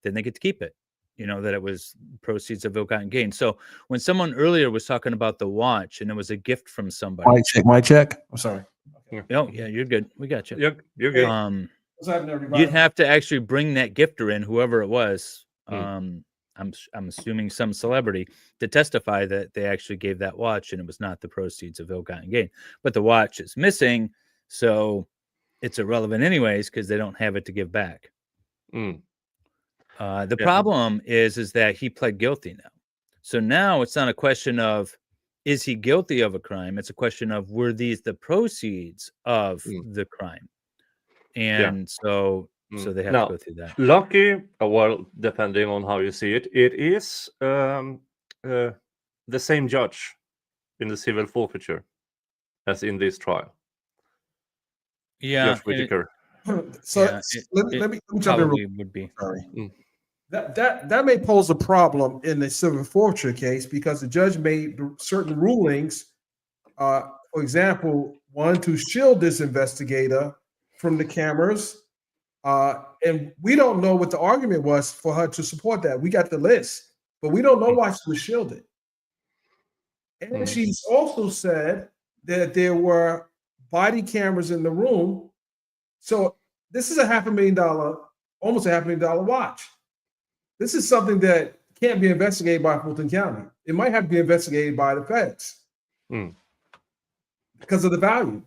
then they get to keep it. That it was proceeds of ill-gotten gain. So when someone earlier was talking about the watch and it was a gift from somebody. My check. I'm sorry. Okay. Oh, yeah, you're good. We got you. You're good. You'd have to actually bring that gifter in, whoever it was. I'm assuming some celebrity, to testify that they actually gave that watch and it was not the proceeds of ill-gotten gain. But the watch is missing, so it's irrelevant anyways because they don't have it to give back. The problem is that he pled guilty now. So now it's not a question of is he guilty of a crime? It's a question of were these the proceeds of the crime? And so they have to go through that. Lucky, well, depending on how you see it, it is the same judge in the civil forfeiture as in this trial. Yeah. Judge Whitaker. Let me jump in. Would be. Sorry. That may pose a problem in the civil forfeiture case because the judge made certain rulings, for example, one to shield this investigator from the cameras, and we don't know what the argument was for her to support that. We got the list, but we don't know why she was shielded. And she's also said that there were body cameras in the room. So this is almost a $500,000 watch. This is something that can't be investigated by Fulton County. It might have to be investigated by the feds because of the value.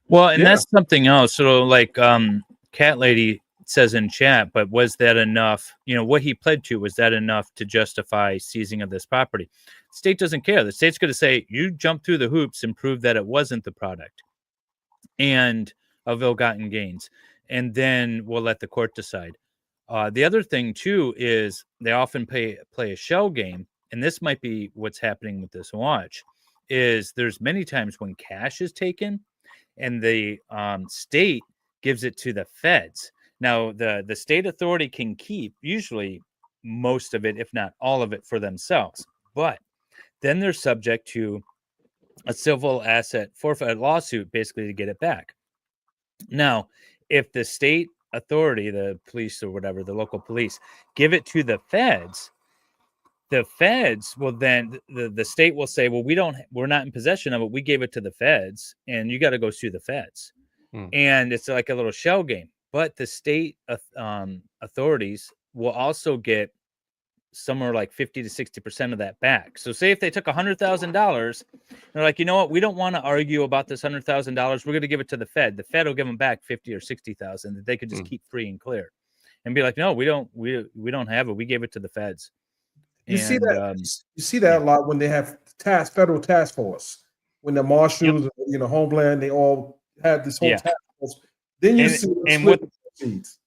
Well, and that's something else. So like Cat Lady says in chat, but was that enough? What he pled to, was that enough to justify seizing of this property? The state doesn't care. The state's going to say, you jump through the hoops and prove that it wasn't the product and of ill-gotten gains. And then we'll let the court decide. The other thing, too, is they often play a shell game, and this might be what's happening with this watch, is there's many times when cash is taken and the state gives it to the feds. Now, the state authority can keep usually most of it, if not all of it, for themselves. But then they're subject to a civil asset forfeit lawsuit, basically, to get it back. Now, if the state authority, the police or whatever, the local police, give it to the feds will then, the state will say, well, we're not in possession of it. We gave it to the feds and you got to go sue the feds. And it's like a little shell game. But the state authorities will also get somewhere like 50 to 60% of that back. So say if they took $100,000, they're like, you know what? We don't want to argue about this $100,000. We're going to give it to the Fed. The Fed will give them back 50 or 60,000 that they could just keep free and clear, and be like, no, we don't have it. We gave it to the feds. You see that a lot when they have federal task force, when the marshals, Homeland, they all have this whole task force. Then you see proceeds.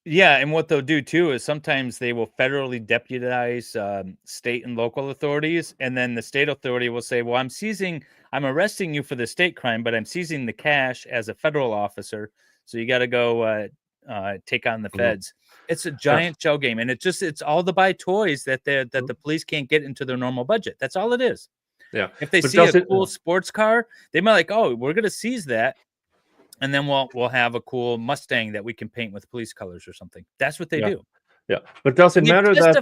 Yeah, and what they'll do too is sometimes they will federally deputize state and local authorities, and then the state authority will say, well, I'm arresting you for the state crime, but I'm seizing the cash as a federal officer, so you got to go take on the feds. It's a giant shell game, and it's all to buy toys that the police can't get into their normal budget. That's all it is. Yeah. If they see a cool sports car, they might like, oh, we're going to seize that. And then we'll have a cool Mustang that we can paint with police colors or something. That's what they do. Yeah, but does it matter that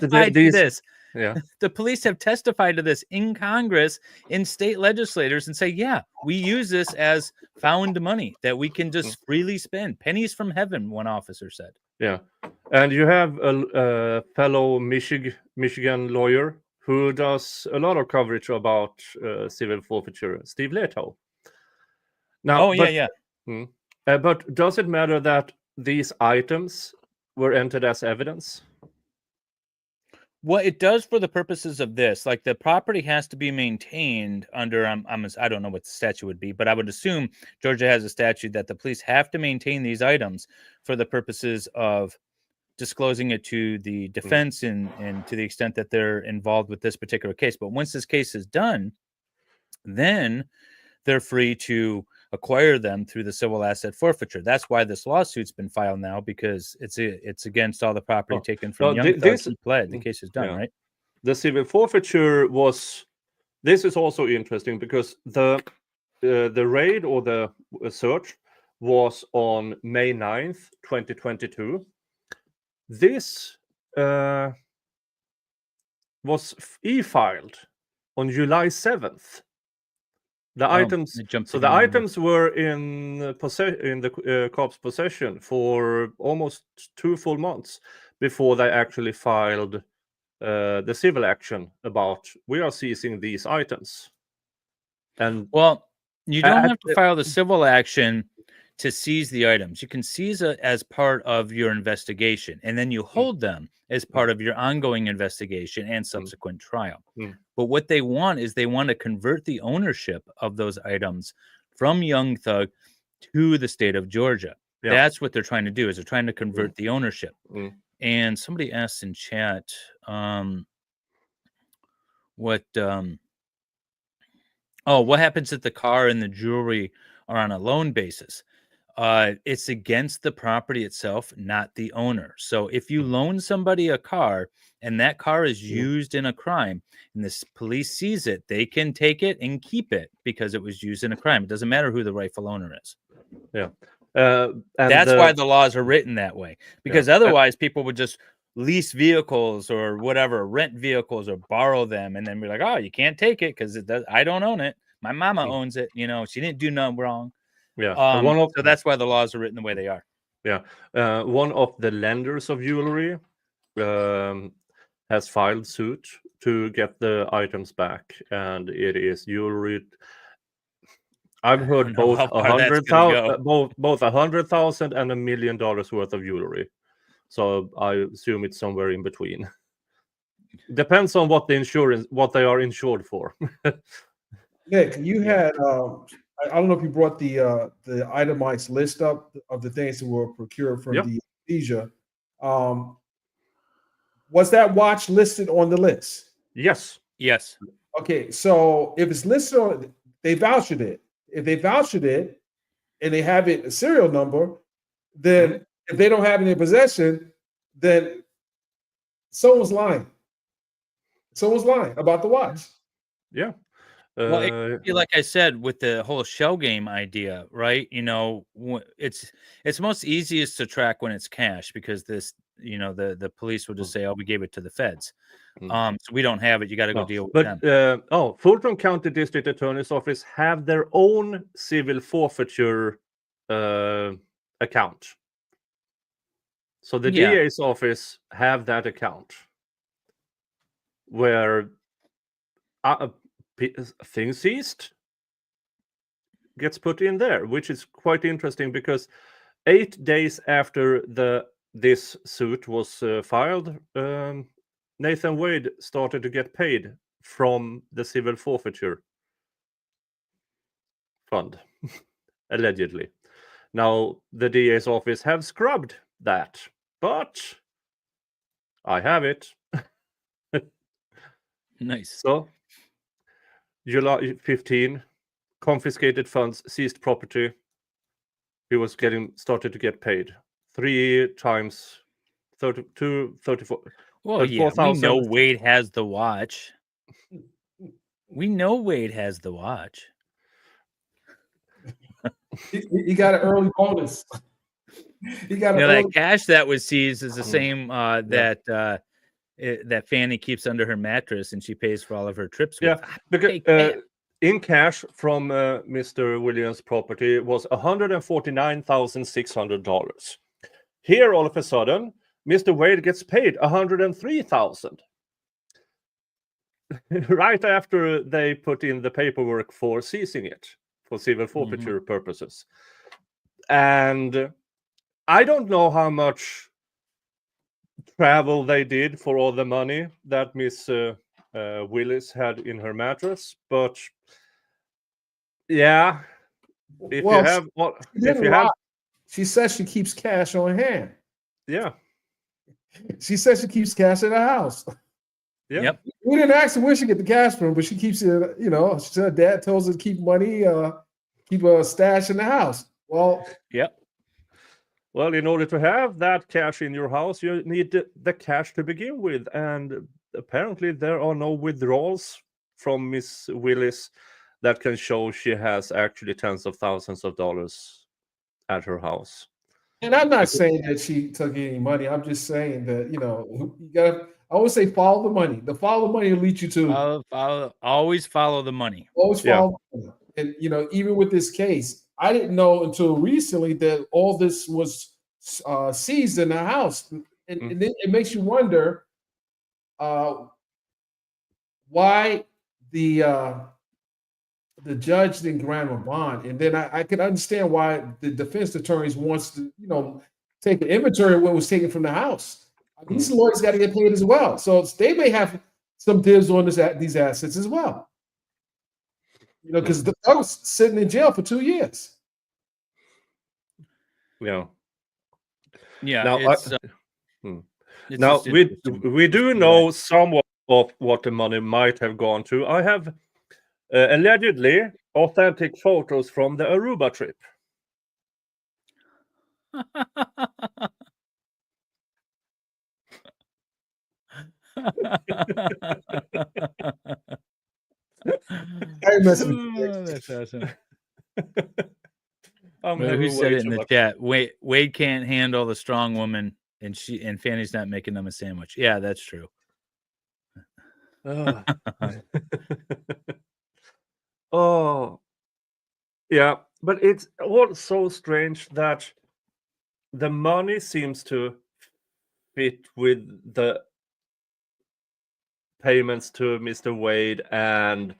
the police have testified to this in Congress, in state legislators, and say, yeah, we use this as found money that we can just freely spend. Pennies from heaven, one officer said. Yeah, and you have a fellow Michigan lawyer who does a lot of coverage about civil forfeiture, Steve Leto. Now, but does it matter that these items were entered as evidence? Well, it does for the purposes of this. Like, the property has to be maintained under, I don't know what the statute would be, but I would assume Georgia has a statute that the police have to maintain these items for the purposes of disclosing it to the defense and to the extent that they're involved with this particular case. But once this case is done, then they're free to acquire them through the civil asset forfeiture. That's why this lawsuit's been filed now, because it's against all the property taken from Young Thugs who pled. The case is done, right? The civil forfeiture this is also interesting because the raid or the search was on May 9th, 2022. This was e-filed on July 7th. The items, it jumped so the the gun on you. items were in the cops' possession for almost 2 full months before they actually filed the civil action about we are seizing these items. And Well, you don't at have to file the civil action to seize the items. You can seize it as part of your investigation, and then you hold them as part of your ongoing investigation and subsequent trial. But what they want is they want to convert the ownership of those items from Young Thug to the state of Georgia. Yeah. That's what they're trying to do, is they're trying to convert the ownership. And somebody asked in chat, what happens if the car and the jewelry are on a loan basis? It's against the property itself, not the owner. So if you loan somebody a car and that car is used in a crime and the police seize it, they can take it and keep it because it was used in a crime. It doesn't matter who the rightful owner is. Yeah. That's why the laws are written that way, because otherwise people would just lease vehicles or whatever, rent vehicles or borrow them, and then be like, oh, you can't take it because I don't own it. My mama owns it. You know, she didn't do nothing wrong. Yeah. So that's why the laws are written the way they are. Yeah. One of the lenders of jewelry has filed suit to get the items back, and it is jewelry. I've heard both $100,000 both $100,000 and $1 million worth of jewelry. So I assume it's somewhere in between. Depends on what they are insured for. Nick, you had I don't know if you brought the itemized list up of the things that were procured from the seizure. Was that watch listed on the list? Yes. Okay, so if it's listed on, they vouched it. If they vouched it and they have it a serial number, then if they don't have it in their possession, then someone's lying. Someone's lying about the watch. Yeah. Well, like I said, with the whole shell game idea, right? You know, it's most easiest to track when it's cash, because this, you know, the police will just say, "Oh, we gave it to the feds." So we don't have it. You got to go deal with them. Fulton County District Attorney's Office have their own civil forfeiture account. So the DA's office have that account where things seized gets put in there, which is quite interesting, because 8 days after this suit was filed, Nathan Wade started to get paid from the civil forfeiture fund, allegedly. Now, the DA's office have scrubbed that, but I have it. Nice. So, July 15, confiscated funds, seized property. He was started to get paid 3 times 32, 34. Well, yeah, we know Wade has the watch. We know Wade has the watch. He got an early bonus. He got that cash that was seized is the same that Fanny keeps under her mattress, and she pays for all of her trips with. Because in cash from Mr. Williams' property was $149,600. Here, all of a sudden, Mr. Wade gets paid $103,000 right after they put in the paperwork for seizing it for civil forfeiture purposes. And I don't know how much travel they did for all the money that Miss Willis had in her mattress, but yeah, she says she keeps cash on hand. Yeah, she says she keeps cash in her house. Yeah. Yep. We didn't ask her where she get the cash from, but she keeps it. You know, she said her dad tells her to keep money, keep a stash in the house. Well, yep. Well, in order to have that cash in your house, you need the cash to begin with. And apparently there are no withdrawals from Miss Willis that can show she has actually tens of thousands of dollars at her house. And I'm not saying that she took any money. I'm just saying that, you gotta, I always say follow the money. The follow the money will lead you to always follow the money. always follow the money. And even with this case, I didn't know until recently that all this was seized in the house. And then it makes you wonder why the judge didn't grant him a bond. And then I could understand why the defense attorneys wants to, take an inventory of what was taken from the house. These lawyers got to get paid as well. So they may have some dibs on these assets as well. Because the guy was sitting in jail for 2 years. Yeah. Yeah. Now we do know somewhat of what the money might have gone to. I have allegedly authentic photos from the Aruba trip. That's awesome. Who said it in the chat? Wade can't handle the strong woman, and Fanny's not making them a sandwich. Yeah, that's true. Oh, yeah, but it's also strange that the money seems to fit with the payments to Mr. Wade and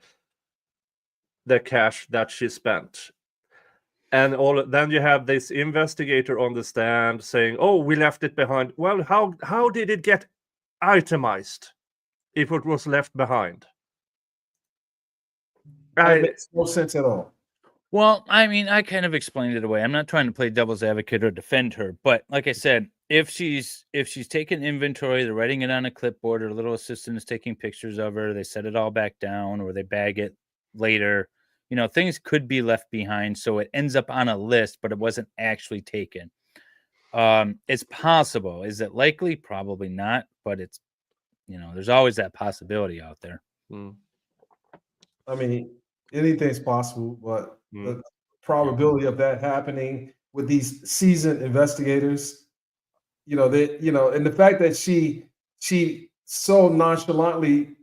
the cash that she spent. And then you have this investigator on the stand saying, "Oh, we left it behind." Well, how did it get itemized if it was left behind? That makes no sense at all. Well, I mean, I kind of explained it away. I'm not trying to play devil's advocate or defend her, but like I said, if she's taking inventory, they're writing it on a clipboard, her little assistant is taking pictures of her, they set it all back down, or they bag it later. Things could be left behind, so it ends up on a list, but it wasn't actually taken. It's possible. Is it likely? Probably not, but it's, there's always that possibility out there. I mean, anything's possible, but the probability of that happening with these seasoned investigators, and the fact that she so nonchalantly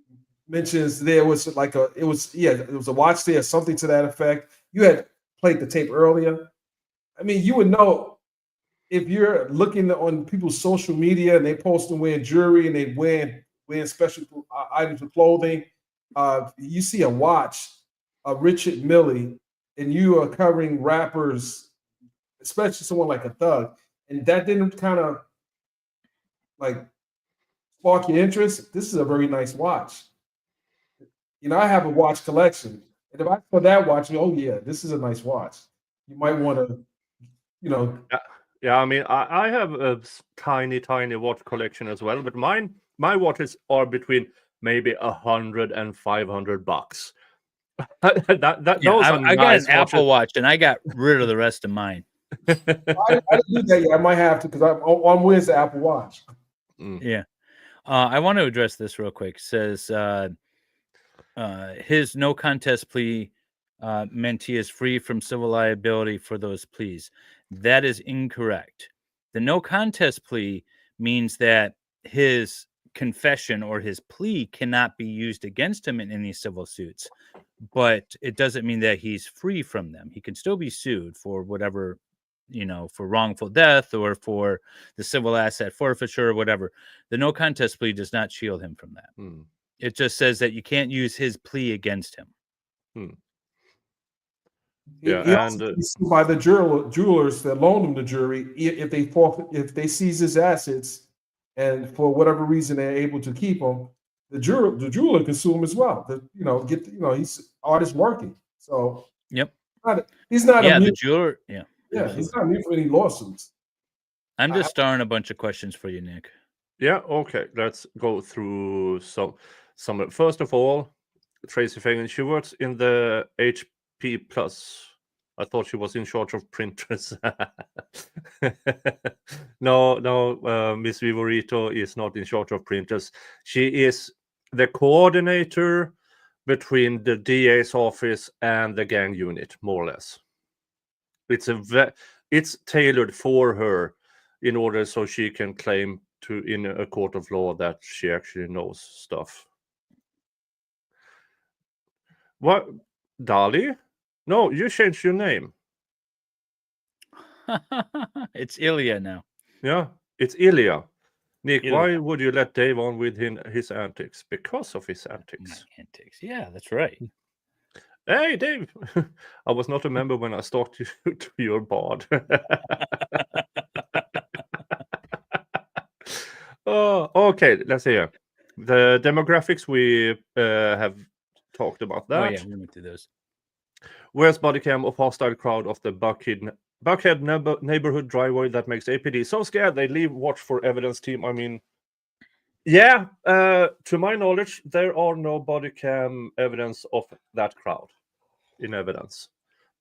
mentions there was it was a watch there, something to that effect. You had played the tape earlier. I mean, you would know if you're looking on people's social media and they post them wearing jewelry and they wearing special items of clothing. You see a watch, Richard Milley, and you are covering rappers, especially someone like a Thug, and that didn't kind of spark your interest. This is a very nice watch. I have a watch collection, and if I saw that watch, oh yeah, this is a nice watch. You might want to, Yeah, I mean, I have a tiny watch collection as well, but my watches are between maybe $100 and $500. I got an Apple Watch, and I got rid of the rest of mine. I didn't do that yet. I might have to because I'm with the Apple Watch. Yeah, I want to address this real quick. It says his no contest plea meant he is free from civil liability for those pleas. That is incorrect. The no contest plea means that his confession or his plea cannot be used against him in any civil suits, but it doesn't mean that he's free from them. He can still be sued for whatever, for wrongful death or for the civil asset forfeiture or whatever. The no contest plea does not shield him from that. It just says that you can't use his plea against him. Yeah, and by the jewelers that loaned him the jewelry, if they seize his assets, and for whatever reason they're able to keep him, the jeweler can sue him as well. He's artist working. So he's not. Yeah, the jeweler. Yeah, he's not immune for any lawsuits. I'm just starring a bunch of questions for you, Nick. Yeah, okay. Let's go through some. First of all, Tracy Fagan, she works in the HP Plus. I thought she was in charge of printers. No, Miss Vivorito is not in charge of printers. She is the coordinator between the DA's office and the gang unit, more or less. it's tailored for her in order so she can claim to in a court of law that she actually knows stuff. What, Dali? No, you changed your name. It's Ilya now. Yeah, it's Ilya. Nick, Ilya. why would you let Dave on with his antics? Because of his My antics. antics. Yeah, that's right. Hey, Dave. I was not a member when I started to your board. Oh, okay, let's see here. The demographics, we have talked about that. Oh yeah, we went through those. Where's body cam of hostile crowd of the Buckhead neighborhood driveway that makes APD so scared they leave watch for evidence team? I mean, yeah, to my knowledge, there are no body cam evidence of that crowd in evidence.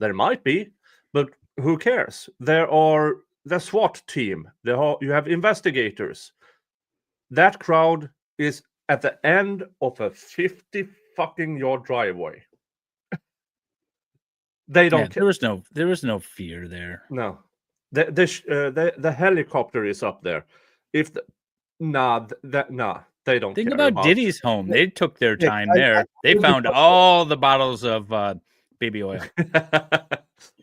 There might be, but who cares? There are the SWAT team. You have investigators. That crowd is at the end of a 50 fucking yard driveway. They don't care. There was no fear there. No. The helicopter is up there. If they don't Think care about Diddy's home. They took their time there. They found all the bottles of baby oil.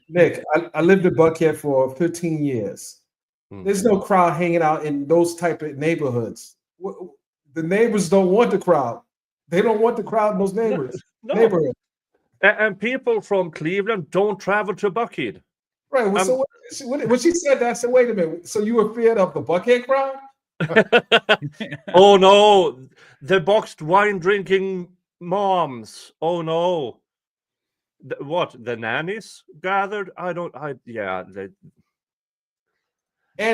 Nick, I lived in Buckhead for 15 years. There's no crowd hanging out in those type of neighborhoods. The neighbors don't want the crowd. They don't want the crowd in those neighborhoods. And people from Cleveland don't travel to Buckhead. Right. Well, so when she said that, I said, wait a minute. So you were feared of the Buckhead crowd? Oh no, the boxed wine drinking moms. Oh no. What, the nannies gathered? And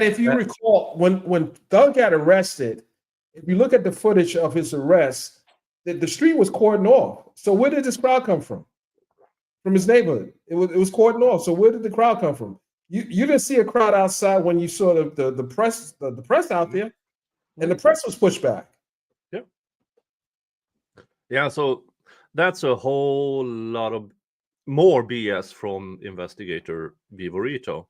if you recall, when Doug got arrested, if you look at the footage of his arrest, the street was cordoned off. So where did this crowd come from? From his neighborhood. It was cordoned off. So where did the crowd come from? You didn't see a crowd outside when you saw the press out there, and the press was pushed back. Yeah. So that's a whole lot of more BS from Investigator Vivorito.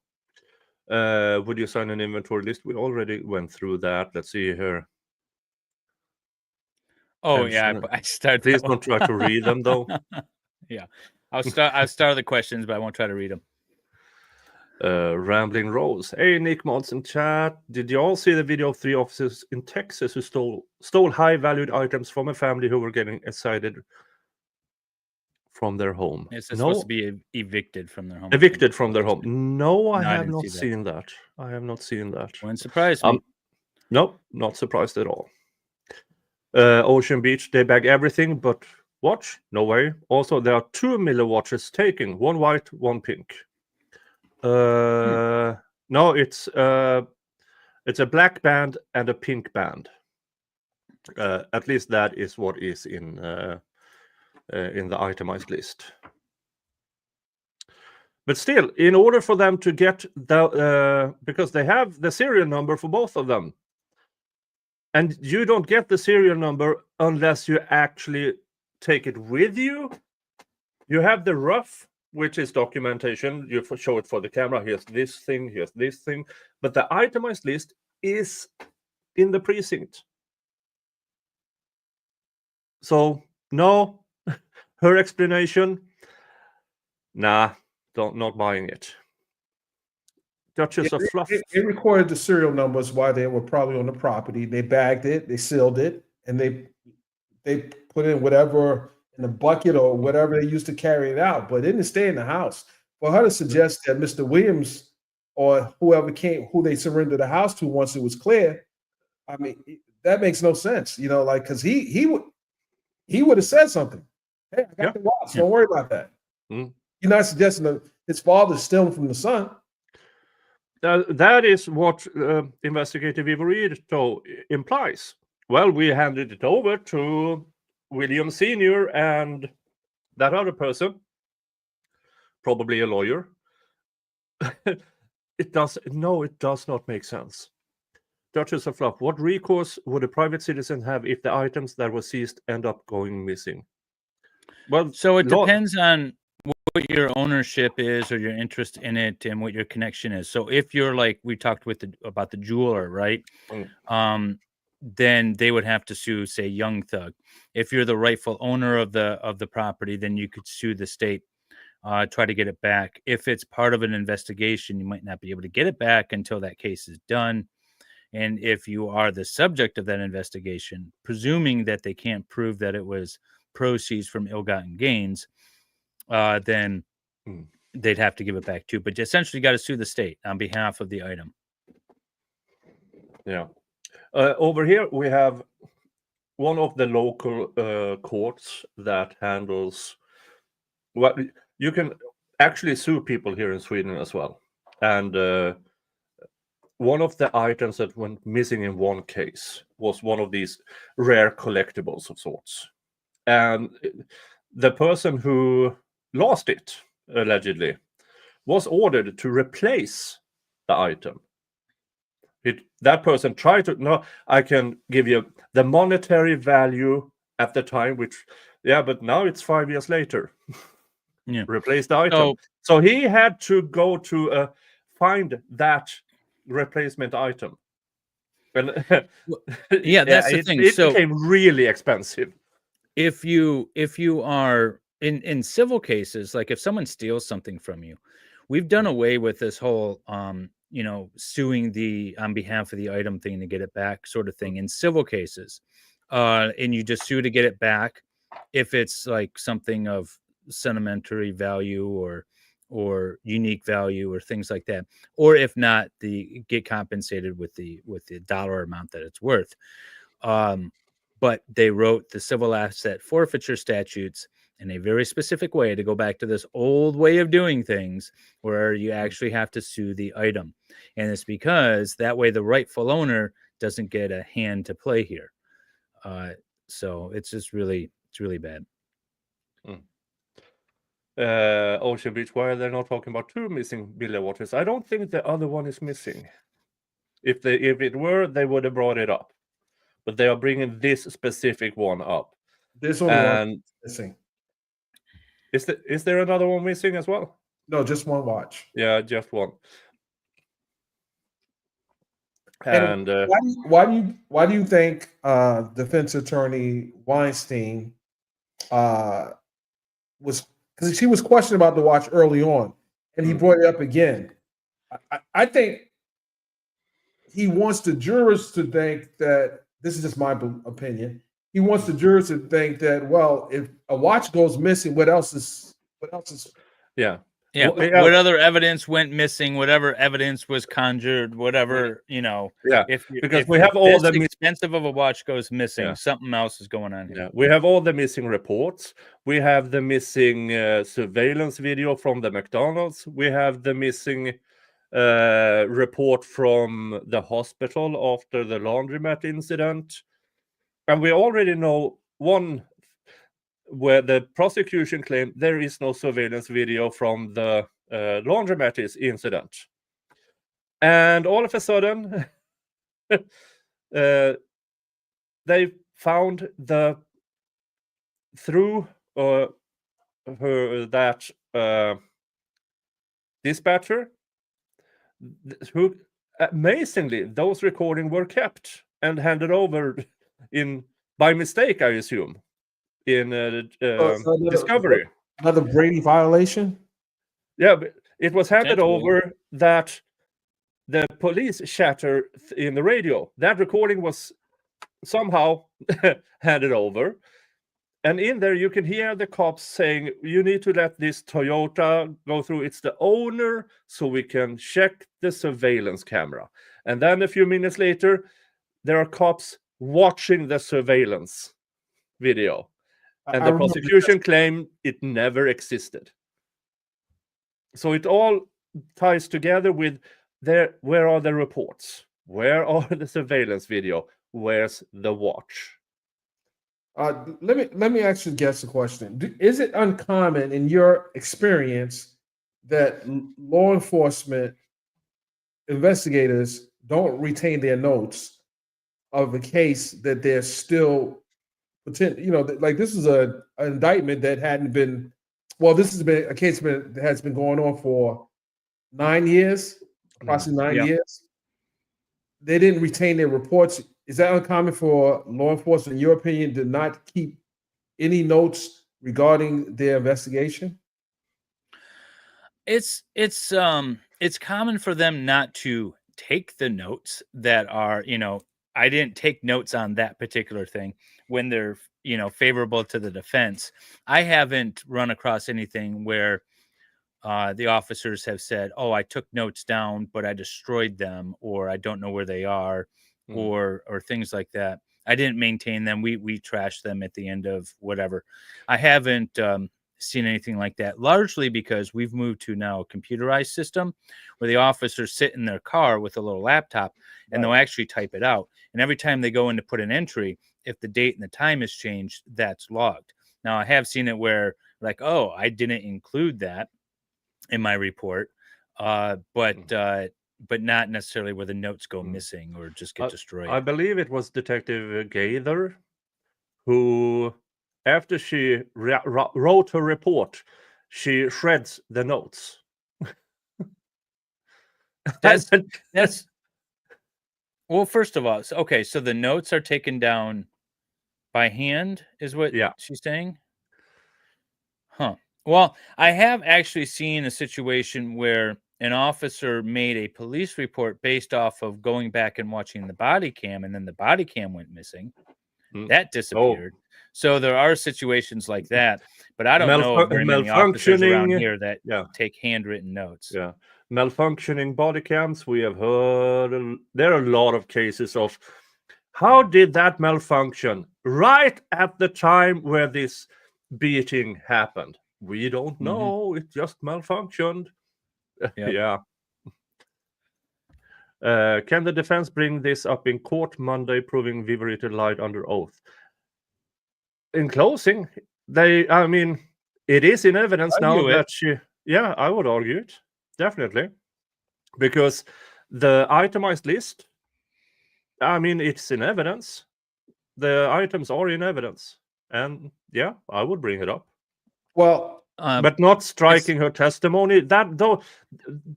Would you sign an inventory list? We already went through that. Let's see here. Oh yeah, I started. Please don't try to read them though. Yeah, I'll start the questions, but I won't try to read them. Rambling Rose. Hey, Nick Mods in chat. Did you all see the video of 3 officers in Texas who stole high-valued items from a family who were getting excited from their home? It's supposed to be evicted from their home. Evicted from their home. No, I have not seen that. I have not seen that. Wouldn't surprise me. Nope, not surprised at all. Ocean Beach, they bag everything but watch. No way. Also, there are 2 Miller watches taken. 1 white, 1 pink. No, it's a black band and a pink band. At least that is what is in the itemized list. But still, in order for them to get because they have the serial number for both of them, and you don't get the serial number unless you actually take it with you. You have the rough, which is documentation. You show it for the camera. Here's this thing. Here's this thing. But the itemized list is in the precinct. So no, her explanation. Nah, not buying it. Duchess of Fluff. They recorded the serial numbers while they were probably on the property. They bagged it, they sealed it, and they put in whatever in the bucket or whatever they used to carry it out. But it didn't stay in the house. For her to suggest that Mr. Williams or whoever who they surrendered the house to once it was clear, I mean, that makes no sense. You know, like, because he would have said something. Hey, I got the watch. Don't worry about that. You're not suggesting that his father's stealing from the son. That is what Investigator Vivorito implies. Well, we handed it over to William Sr. and that other person, probably a lawyer. It does not make sense. Duchess of Fluff, what recourse would a private citizen have if the items that were seized end up going missing? Well, so it depends on what your ownership is or your interest in it and what your connection is. So if you're like we talked about the jeweler, right? Then they would have to sue, say, Young Thug. If you're the rightful owner of the property, then you could sue the state, try to get it back. If it's part of an investigation, you might not be able to get it back until that case is done. And if you are the subject of that investigation, presuming that they can't prove that it was proceeds from ill-gotten gains, then they'd have to give it back too. But essentially, you got to sue the state on behalf of the item. Yeah. Over here, we have one of the local courts that handles what you can actually sue people here in Sweden as well. And one of the items that went missing in one case was one of these rare collectibles of sorts. And the person who lost it, allegedly, was ordered to replace the item. That person tried to, no, I can give you the monetary value at the time, but now it's 5 years later. Yeah. Replace the item. So he had to go to find that replacement item. And yeah, that's the thing. It became really expensive. If you are in civil cases, like if someone steals something from you, we've done away with this whole suing on behalf of the item thing to get it back sort of thing in civil cases. And you just sue to get it back if it's like something of sentimentary value or unique value or things like that, or if not, get compensated with the dollar amount that it's worth. But they wrote the civil asset forfeiture statutes in a very specific way to go back to this old way of doing things where you actually have to sue the item. And it's because that way the rightful owner doesn't get a hand to play here. So it's just really bad. Ocean Beach, why are they not talking about 2 missing billiard watches? I don't think the other one is missing. If it were, they would have brought it up. But they are bringing this specific one up. There's only one missing. Is there another one missing as well? No, just one watch. Yeah, just one. And why do you think defense attorney Weinstein was, because she was questioned about the watch early on, and he brought it up again. I think he wants the jurors to think that, this is just my opinion, he wants the jurors to think that, well, if a watch goes missing, what else is yeah. What other evidence went missing? Whatever evidence was conjured, whatever, Yeah, if we have all the expensive of a watch goes missing, something else is going on here. Yeah, we have all the missing reports. We have the missing surveillance video from the McDonald's. We have the missing report from the hospital after the laundromat incident. And we already know one where the prosecution claimed there is no surveillance video from the laundromat incident. And all of a sudden, they found through that dispatcher, who amazingly, those recordings were kept and handed over by mistake, I assume, in discovery. Another Brady violation? Yeah, but it was handed over that the police chatter in the radio, that recording was somehow handed over. And in there, you can hear the cops saying, you need to let this Toyota go through. It's the owner, so we can check the surveillance camera. And then a few minutes later, there are cops watching the surveillance video. And the prosecution claimed it never existed. So it all ties together with where are the reports? Where are the surveillance video? Where's the watch? Let me actually guess a question. Is it uncommon in your experience that law enforcement investigators don't retain their notes of a case that they're still like this is an indictment that hadn't been well, this has been a case that has been going on for 9 years, approximately 9 years. They didn't retain their reports. Is that uncommon for law enforcement, in your opinion, to not keep any notes regarding their investigation? It's common for them not to take the notes that are, I didn't take notes on that particular thing when they're, favorable to the defense. I haven't run across anything where the officers have said, "Oh, I took notes down, but I destroyed them, or I don't know where they are," or things like that. I didn't maintain them. We trashed them at the end of whatever. I haven't seen anything like that, largely because we've moved to now a computerized system where the officers sit in their car with a little laptop and they'll actually type it out. And every time they go in to put an entry, if the date and the time has changed, that's logged. Now, I have seen it where, like, oh, I didn't include that in my report, but not necessarily where the notes go missing or just get destroyed. I believe it was Detective Gaither who, after she wrote her report, she shreds the notes. That's well, first of all, so the notes are taken down by hand, is what she's saying? Huh. Well, I have actually seen a situation where an officer made a police report based off of going back and watching the body cam, and then the body cam went missing. That disappeared. So there are situations like that, but I don't know very many officers around here that take handwritten notes. Yeah. Malfunctioning body cams, we have heard there are a lot of cases of how did that malfunction right at the time where this beating happened? We don't know. It just malfunctioned. Yeah. Can the defense bring this up in court Monday, proving Viverito lied under oath? In closing, it is in evidence now that she. Yeah, I would argue it. Definitely. Because the itemized list, it's in evidence. The items are in evidence. And yeah, I would bring it up. Well, but not striking her testimony. That though,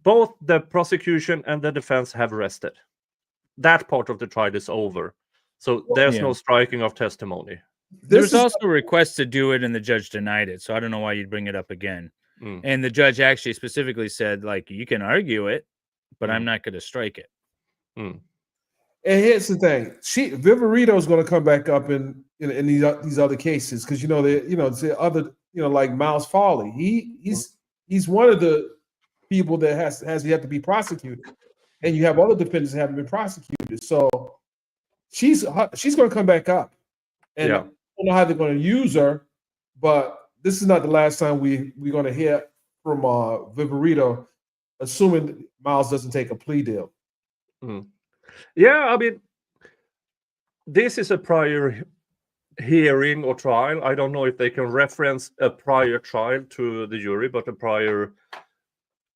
both the prosecution and the defense have rested. That part of the trial is over. So there's no striking of testimony. There's also a request to do it, and the judge denied it. So I don't know why you'd bring it up again. And the judge actually specifically said, like, you can argue it, but I'm not going to strike it. And here's the thing: Viverito is going to come back up in these other cases because the other like Miles Farley. He's one of the people that has yet to be prosecuted, and you have other defendants that haven't been prosecuted. So she's going to come back up, and I don't know how they're going to use her, but this is not the last time we're going to hear from Viverito, assuming Miles doesn't take a plea deal. Yeah, this is a prior hearing or trial. I don't know if they can reference a prior trial to the jury, but a prior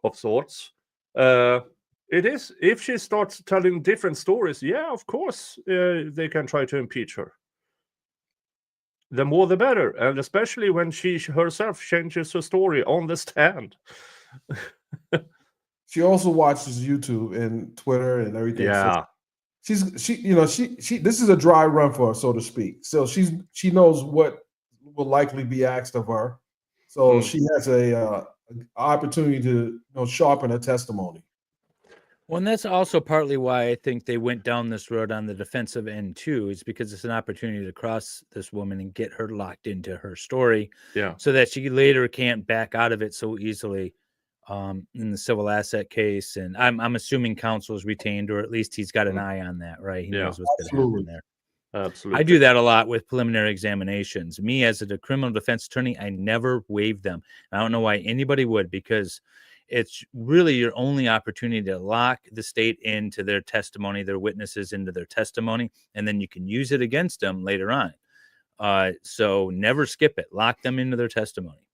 of sorts. It is, if she starts telling different stories, of course, they can try to impeach her. The more the better, and especially when she herself changes her story on the stand. She also watches YouTube and Twitter and everything. Yeah. So she this is a dry run for her, so to speak. So she knows what will likely be asked of her. So she has a opportunity to sharpen her testimony. Well, and that's also partly why I think they went down this road on the defensive end too, is because it's an opportunity to cross this woman and get her locked into her story, so that she later can't back out of it so easily. In the civil asset case, and I'm assuming counsel is retained, or at least he's got an eye on that, right? He knows what's going to happen there. Absolutely. I do that a lot with preliminary examinations. Me as a criminal defense attorney, I never waive them. I don't know why anybody would, because it's really your only opportunity to lock the state into their testimony, their witnesses into their testimony, and then you can use it against them later on. So never skip it. Lock them into their testimony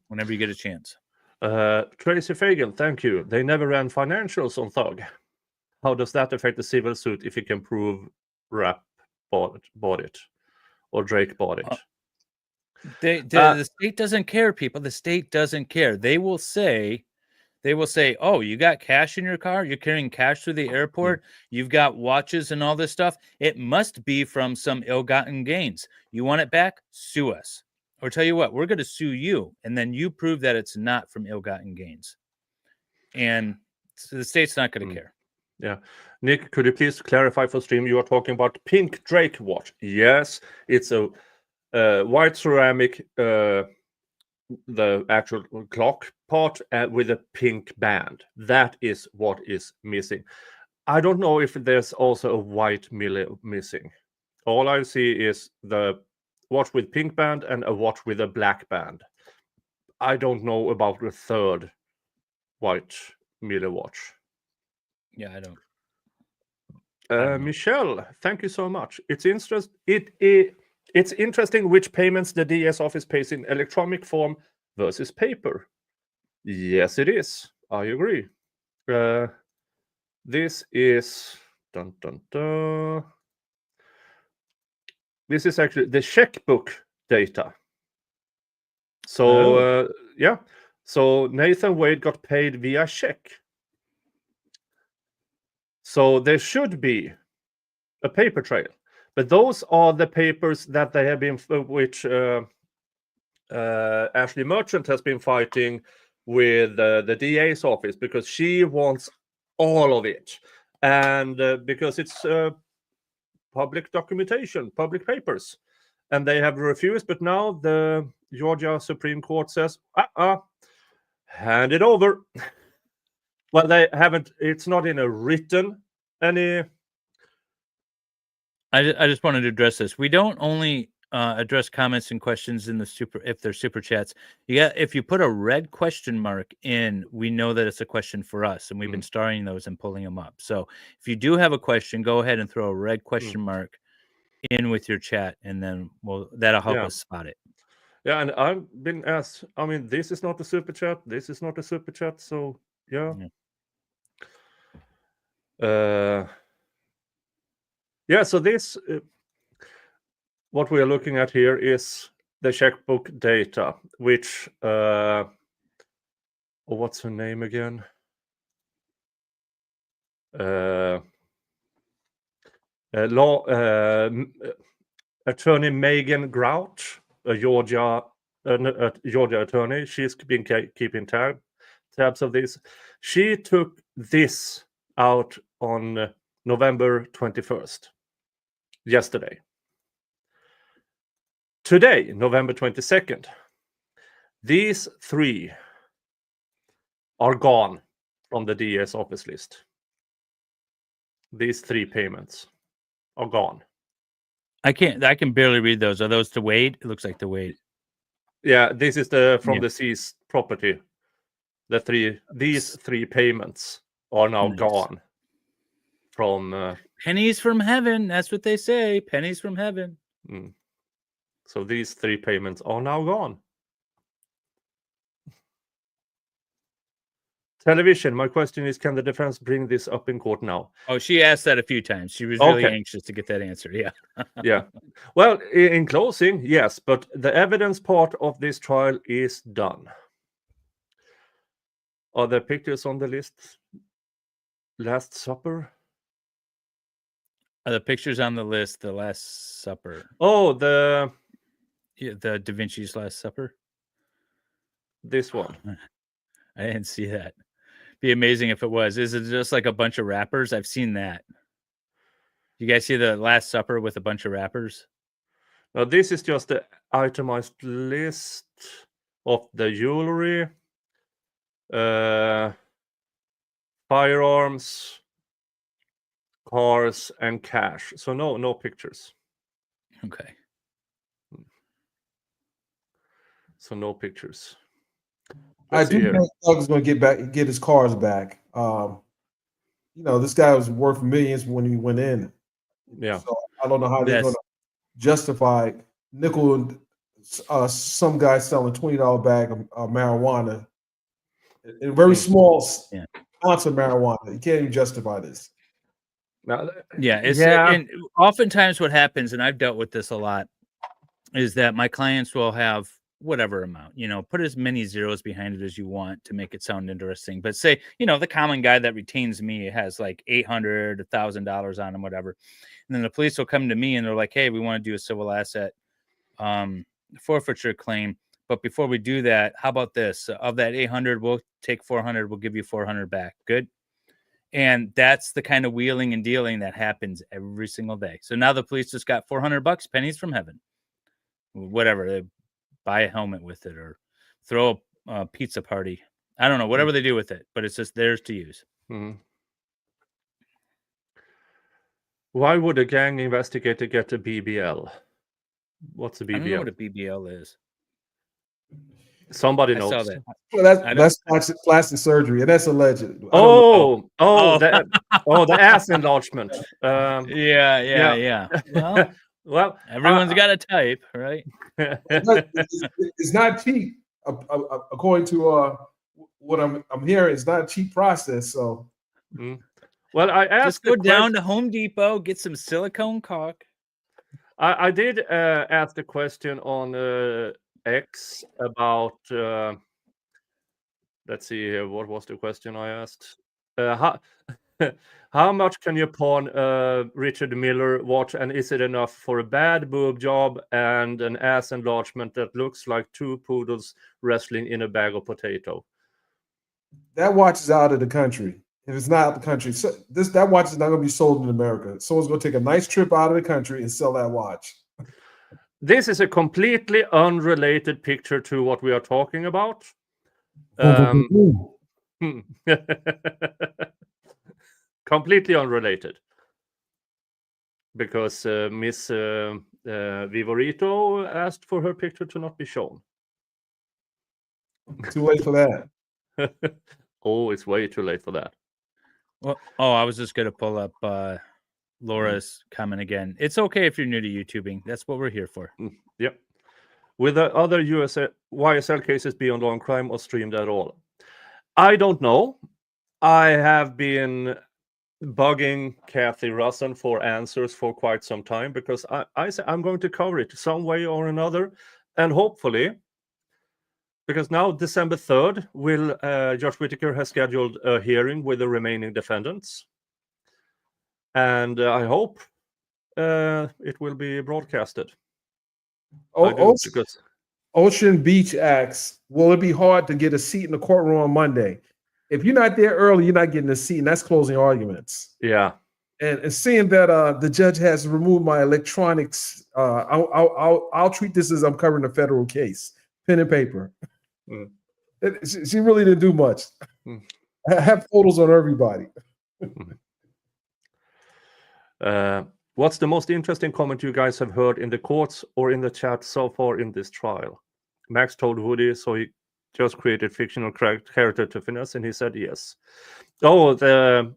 whenever you get a chance. Tracy Fagan, thank you. They never ran financials on Thug. How does that affect the civil suit if you can prove Rapp bought it or Drake bought it? The state doesn't care, people. The state doesn't care. They will say, oh, you got cash in your car? You're carrying cash through the airport? You've got watches and all this stuff? It must be from some ill-gotten gains. You want it back? Sue us. Or tell you what, we're going to sue you. And then you prove that it's not from ill-gotten gains. And so the state's not going to care. Yeah. Nick, could you please clarify for stream? You are talking about pink Drake watch. Yes, it's a white ceramic, the actual clock part with a pink band. That is what is missing. I don't know if there's also a white missing. All I see is the watch with pink band and a watch with a black band. I don't know about the third white Miller watch. Yeah, I don't. Michelle, thank you so much. It's interesting which payments the DS office pays in electronic form versus paper. Yes, it is. I agree. This is this is actually the checkbook data. So yeah, so Nathan Wade got paid via check. So there should be a paper trail, but those are the papers that they have been, which Ashley Merchant has been fighting with the DA's office because she wants all of it, and because it's public documentation, public papers, and they have refused. But now the Georgia Supreme Court says, hand it over. Well, they haven't. It's not in a written any. I just wanted to address this. We don't only address comments and questions in the if they're super chats. If you put a red question mark in, we know that it's a question for us, and we've been starring those and pulling them up. So if you do have a question, go ahead and throw a red question mark in with your chat, and then that'll help us spot it. Yeah, and I've been asked. I mean, this is not a super chat. This is not a super chat. So yeah. So this, what we are looking at here is the checkbook data, which, what's her name again? Attorney Megan Grouch, a Georgia attorney. She's been keeping tabs of this. She took this out on November 21st, yesterday. Today, November 22nd, these three are gone from the DS office list. These three payments are gone. I can barely read those. Are those to Wade? It looks like to Wade. Yeah, this is from the seized property. These three payments are now gone from pennies from heaven. That's what they say. Pennies from heaven. So these three payments are now gone. Television. My question is, can the defense bring this up in court now? Oh, she asked that a few times. She was really anxious to get that answer. Yeah. Yeah. Well, in closing, yes, but the evidence part of this trial is done. Are there pictures on the list? Last Supper? Are the pictures on the list the Last Supper? Oh, the Da Vinci's Last Supper? This one. I didn't see that. Be amazing if it was. Is it just like a bunch of rappers? I've seen that. You guys see the Last Supper with a bunch of rappers? Now, this is just the itemized list of the jewelry, firearms, cars, and cash. So no pictures. Okay. So no pictures. I do think Doug is going to get his cars back. This guy was worth millions when he went in. Yeah. So I don't know how they're going to justify nickel. Some guy selling $20 bag of marijuana, a very small ounce of marijuana. You can't even justify this. And oftentimes what happens, and I've dealt with this a lot, is that my clients will have whatever amount, put as many zeros behind it as you want to make it sound interesting. But say, the common guy that retains me has like $800, $1,000 on him, whatever. And then the police will come to me and they're like, hey, we want to do a civil asset forfeiture claim. But before we do that, how about this? Of that 800, we'll take 400. We'll give you 400 back. Good. And that's the kind of wheeling and dealing that happens every single day. So now the police just got $400, pennies from heaven. Whatever. They buy a helmet with it or throw a pizza party. I don't know. Whatever they do with it. But it's just theirs to use. Mm-hmm. Why would a gang investigator get a BBL? What's a BBL? I don't know what a BBL is. Somebody I knows. saw that. Well, that's plastic surgery, and that's alleged. The ass enlargement. Yeah. Well, everyone's got a type, right? It's not cheap, according to what I'm hearing. It's not a cheap process. So, well, I asked. Just go down to Home Depot, get some silicone caulk. I did ask the question on X about. Let's see here. What was the question I asked? How much can you pawn Richard Miller watch, and is it enough for a bad boob job and an ass enlargement that looks like two poodles wrestling in a bag of potato? That watch is out of the country. If it's not out of the country, that watch is not going to be sold in America. Someone's going to take a nice trip out of the country and sell that watch. This is a completely unrelated picture to what we are talking about. Completely unrelated, because Miss Vivorito asked for her picture to not be shown. Too late for that. Oh, it's way too late for that. Well, I was just going to pull up Laura's comment again. It's okay if you're new to YouTubing. That's what we're here for. Yep. Will the other YSL cases be on Long Crime or streamed at all? I don't know. I have been bugging Kathy Russin for answers for quite some time, because I'm going to cover it some way or another, and hopefully, because now December 3rd, Judge Whittaker has scheduled a hearing with the remaining defendants, and I hope it will be broadcasted. Ocean Beach asks, will it be hard to get a seat in the courtroom on Monday? If you're not there early, you're not getting a seat, and that's closing arguments. Yeah. And seeing that the judge has removed my electronics, I'll treat this as I'm covering a federal case, pen and paper. She really didn't do much. I have photos on everybody. What's the most interesting comment you guys have heard in the courts or in the chat so far in this trial? Max told Woody, so he just created fictional character to finesse, and he said yes. Oh, the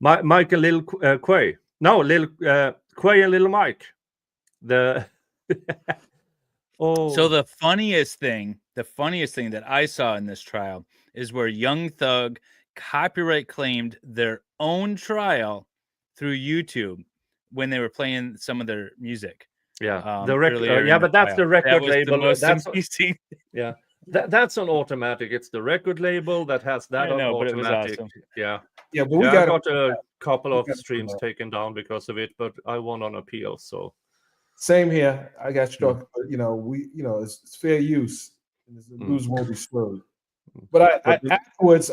Mike and Little Quay. No, Little Quay and Little Mike. The So the funniest thing that I saw in this trial is where Young Thug copyright claimed their own trial through YouTube when they were playing some of their music. Yeah, the record. Yeah, but that's the record label. That's amazing. Yeah, that's on automatic. It's the record label that has that on automatic. But it was awesome. Yeah, but we got a couple of streams taken down because of it, but I won on appeal. So same here. I got struck, but it's fair use. The rules won't be slurred. But I afterwards,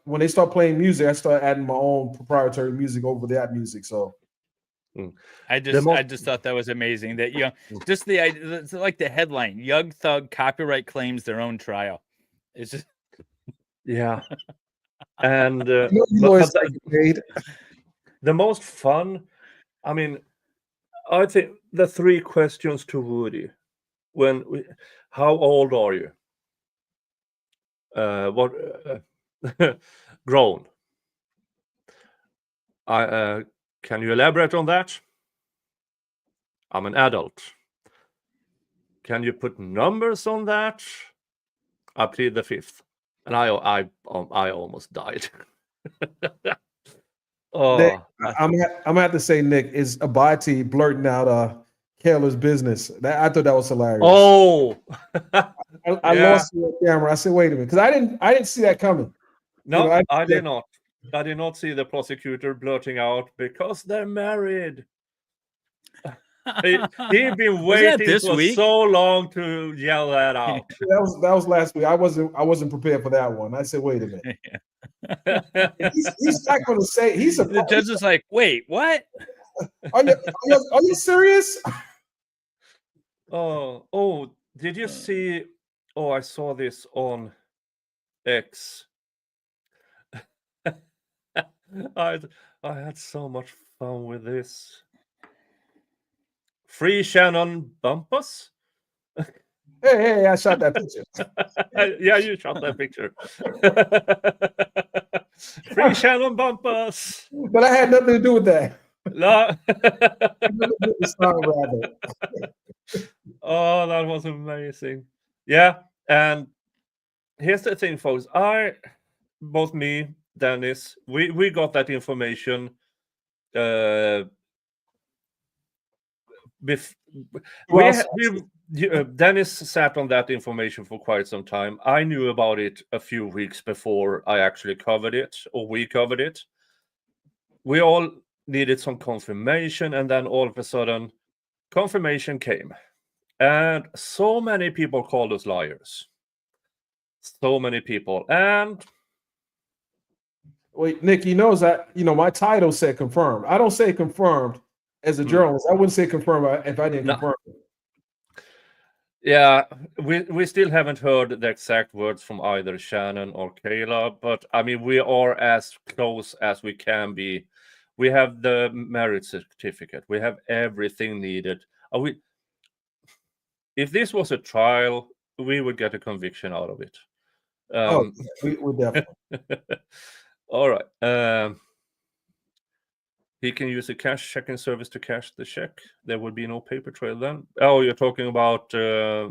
when they start playing music, I start adding my own proprietary music over that music. So I just thought that was amazing. That just it's like the headline: Young Thug copyright claims their own trial. It's just and the most fun. I mean, I think the 3 questions to Woody: how old are you? What grown? Can you elaborate on that? I'm an adult. Can you put numbers on that? I plead the 5th, and I almost died. Nick, I'm gonna have to say, Nick, is Abati blurting out careless business. I thought that was hilarious. Oh, I lost the camera. I said, wait a minute, because I didn't see that coming. no, I did not. I did not see the prosecutor blurting out because they're married. He'd been waiting for so long to yell that out. That was last week. I wasn't prepared for that one. I said, wait a minute. He's not going to say the judge is like, wait, what? Are you serious? Oh, did you see? Oh, I saw this on X. I had so much fun with this. Free Shannon Bumpus? Hey, I shot that picture. Yeah, you shot that picture. Free Shannon Bumpus. But I had nothing to do with that. No. Oh, that was amazing. Yeah, and here's the thing, folks. Both me, Dennis, we got that information Dennis sat on that information for quite some time. I knew about it a few weeks before I actually covered it, or we covered it. We all needed some confirmation, and then all of a sudden, confirmation came. And so many people called us liars. So many people. And wait, Nick, he knows that, my title said confirmed. I don't say confirmed as a journalist. I wouldn't say confirmed if I didn't confirm it. Yeah, we still haven't heard the exact words from either Shannon or Kayla, but I mean, we are as close as we can be. We have the marriage certificate. We have everything needed. If this was a trial, we would get a conviction out of it. We definitely. All right. He can use a cash checking service to cash the check. There would be no paper trail then. Oh, you're talking about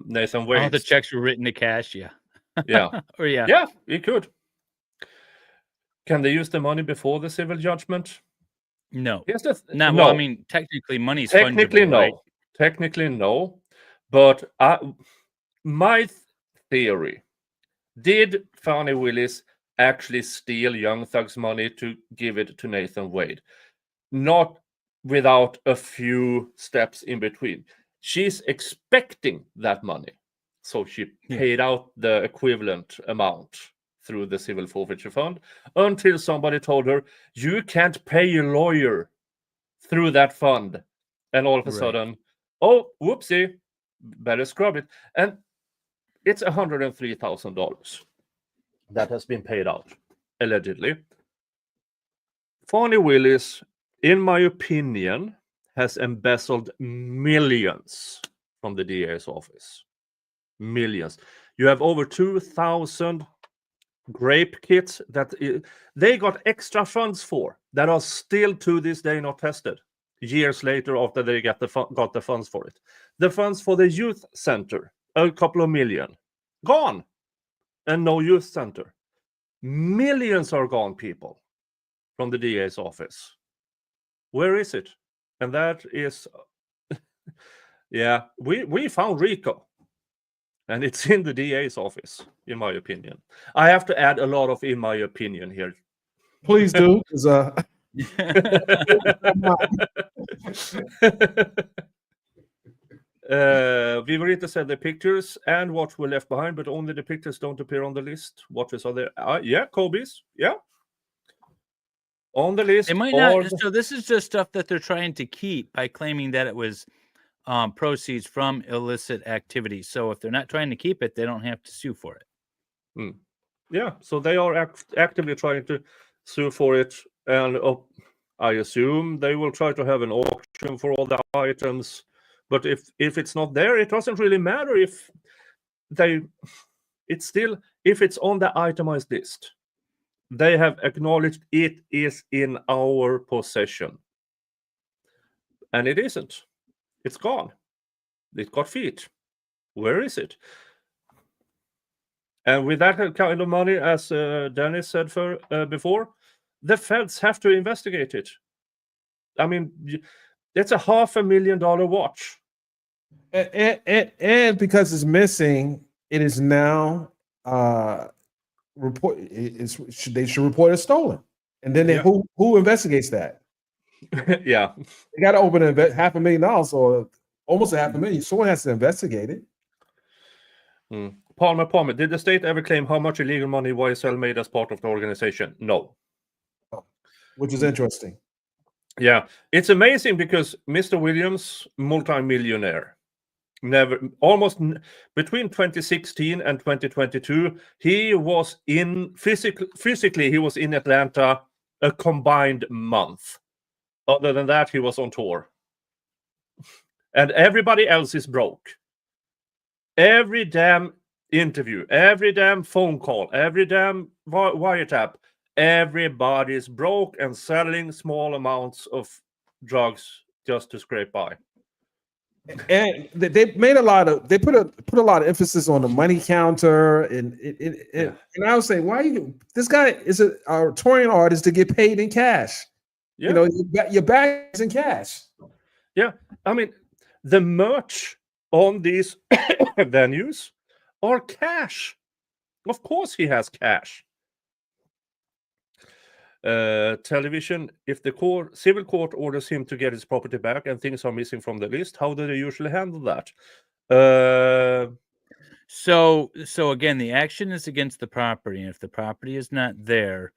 Nathan Wade. Oh, the checks were written to cash, yeah. Yeah. Or yeah. Yeah, he could. Can they use the money before the civil judgment? No. Yes, no. Well, I mean, technically, money's technically fungible, no. Right? Technically no. But my theory: did Fannie Willis actually steal Young Thug's money to give it to Nathan Wade? Not without a few steps in between. She's expecting that money, so she paid out the equivalent amount through the civil forfeiture fund until somebody told her, you can't pay your lawyer through that fund. And all of a sudden, oh, whoopsie, better scrub it. And it's $103,000 that has been paid out, allegedly. Fannie Willis, in my opinion, has embezzled millions from the DA's office. Millions. You have over 2,000 grape kits that they got extra funds for that are still to this day not tested. Years later, after they got the funds for it. The funds for the youth center, a couple of million, gone. And no youth center. Millions are gone, people, from the DA's office. Where is it? And that is, yeah, we found RICO. And it's in the DA's office, in my opinion. I have to add a lot of "in my opinion" here. Please do. Viverita said the pictures and watch were left behind, but only the pictures don't appear on the list. Watches are there. Yeah, Kobe's. Yeah. On the list. They might not. So this is just stuff that they're trying to keep by claiming that it was proceeds from illicit activity. So if they're not trying to keep it, they don't have to sue for it. Yeah, so they are actively trying to sue for it, and I assume they will try to have an auction for all the items. But if it's not there, it doesn't really matter if if it's on the itemized list. They have acknowledged it is in our possession, and it isn't. It's gone. It got feet. Where is it? And with that kind of money, as Dennis said before, the feds have to investigate it. I mean, it's a $500,000 watch And because it's missing, it is now report. They should report it stolen, and then who investigates that? Yeah. They got to open $500,000 or almost $500,000. Someone has to investigate it. Palmer, did the state ever claim how much illegal money YSL made as part of the organization? No. Which is interesting. Yeah, it's amazing because Mr. Williams, multi-millionaire, between 2016 and 2022, he was physically he was in Atlanta a combined month. Other than that, he was on tour. And everybody else is broke. Every damn interview, every damn phone call, every damn wiretap, everybody's broke and selling small amounts of drugs just to scrape by. And they made they put a lot of emphasis on the money counter, and I was saying, this guy is a touring artist to get paid in cash. Yeah. You know, your bag is in cash. Yeah, I mean, the merch on these venues are cash. Of course, he has cash. Television, if the civil court orders him to get his property back and things are missing from the list, how do they usually handle that? So again, the action is against the property, and if the property is not there,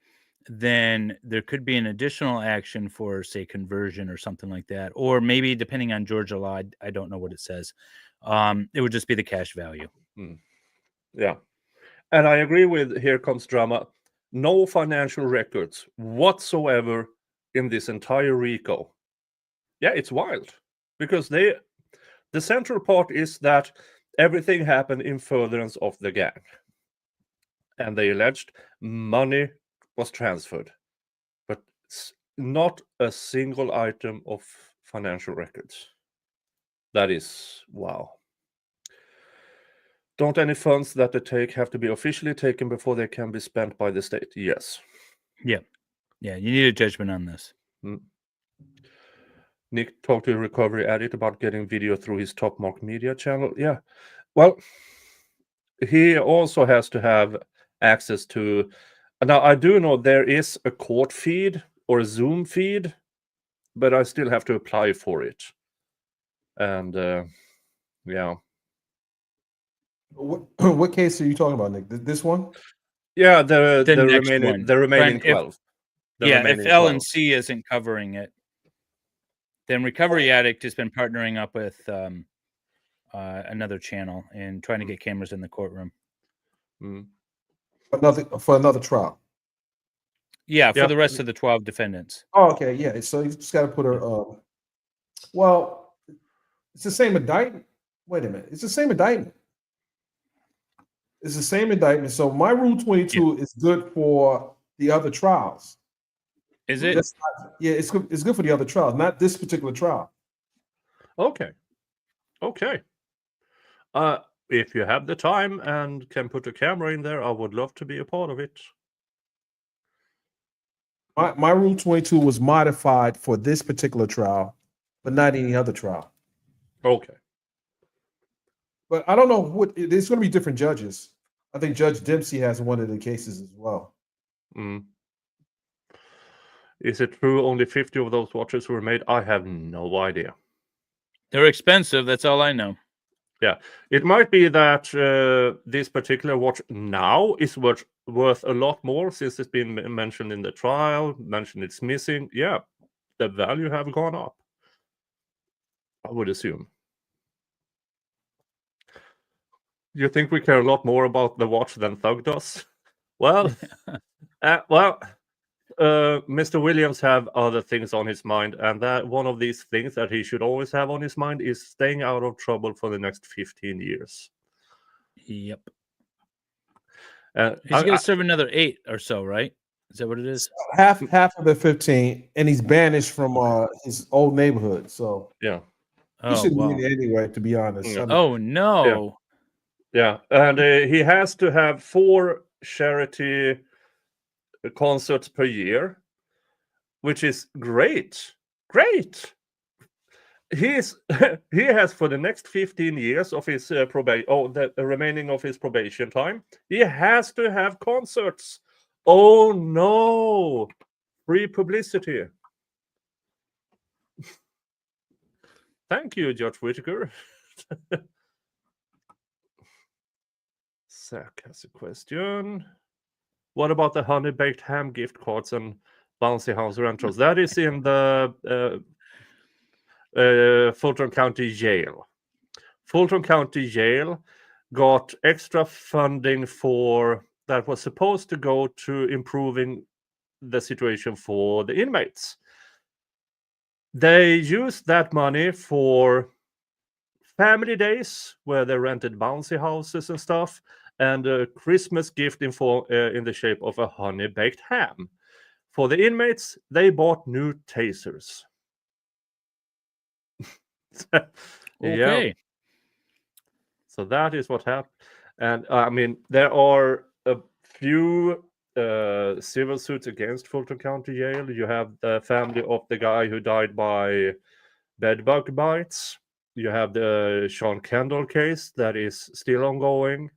then there could be an additional action for, say, conversion or something like that, or maybe depending on Georgia law, I don't know what it says. It would just be the cash value. Yeah, and I agree with Here Comes Drama. No financial records whatsoever in this entire RICO. Yeah, it's wild because the central part is that everything happened in furtherance of the gang, and they alleged money was transferred, but not a single item of financial records. That is wow. Don't any funds that they take have to be officially taken before they can be spent by the state? Yes. Yeah. You need a judgment on this. Nick talked to a recovery addict about getting video through his Top Mark Media channel. Yeah. Well, he also has to have access to... Now, I do know there is a court feed or a Zoom feed, but I still have to apply for it. And, yeah. What case are you talking about, Nick? This one? Yeah, the next remaining one. The remaining 12. If L&C isn't covering it, then Recovery Addict has been partnering up with another channel and trying to get cameras in the courtroom. For another trial. Yeah, for the rest of the 12 defendants. Oh, okay, yeah. So you just got to put her. Well, it's the same indictment. Wait a minute, it's the same indictment. It's the same indictment. So my Rule 22 is good for the other trials. Is it? It's good for the other trials, not this particular trial. Okay. If you have the time and can put a camera in there, I would love to be a part of it. My Rule 22 was modified for this particular trial, but not any other trial. Okay. But I don't know there's going to be different judges. I think Judge Dempsey has one of the cases as well. Is it true only 50 of those watches were made? I have no idea. They're expensive. That's all I know. Yeah, it might be that this particular watch now is worth a lot more since it's been mentioned in the trial, mentioned it's missing. Yeah, the value have gone up, I would assume. You think we care a lot more about the watch than Thug does? Well, Mr. Williams have other things on his mind, and that one of these things that he should always have on his mind is staying out of trouble for the next 15 years. Yep. He's going to serve another 8 or so, right? Is that what it is? Half of the 15, and he's banished from his old neighborhood. So yeah, he shouldn't be anyway. To be honest. Yeah. Oh no. Yeah, and he has to have 4 charity concerts per year, which is great. he's he has for the next 15 years of his probation, the remaining of his probation time, he has to have concerts. Oh no, free publicity. Thank you, Judge Whittaker. Zach has a question. What about the honey-baked ham gift cards and bouncy house rentals? That is in the Fulton County Jail. Fulton County Jail got extra funding for that was supposed to go to improving the situation for the inmates. They used that money for family days where they rented bouncy houses and stuff, and a Christmas gift in the shape of a honey-baked ham. For the inmates, they bought new tasers. Okay. Yeah. So that is what happened. And I mean, there are a few civil suits against Fulton County Jail. You have the family of the guy who died by bedbug bites. You have the Sean Kendall case that is still ongoing.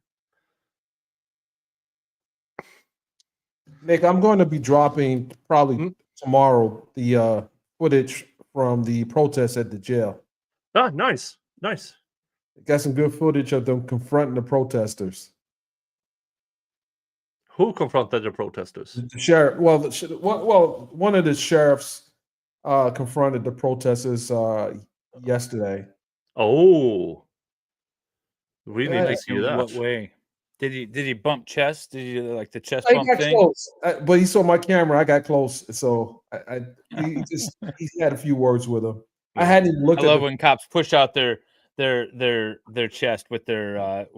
Nick, I'm going to be dropping probably tomorrow the footage from the protests at the jail. Ah, nice. Got some good footage of them confronting the protesters. Who confronted the protesters? The sheriff. Well, one of the sheriffs confronted the protesters yesterday. Oh, we need to see In that. what way? Did he bump chest? Did he like the chest He bump got thing? close, but he saw my camera. I got close, so he had a few words with him. I hadn't even looked. I love when cops push out their chest with their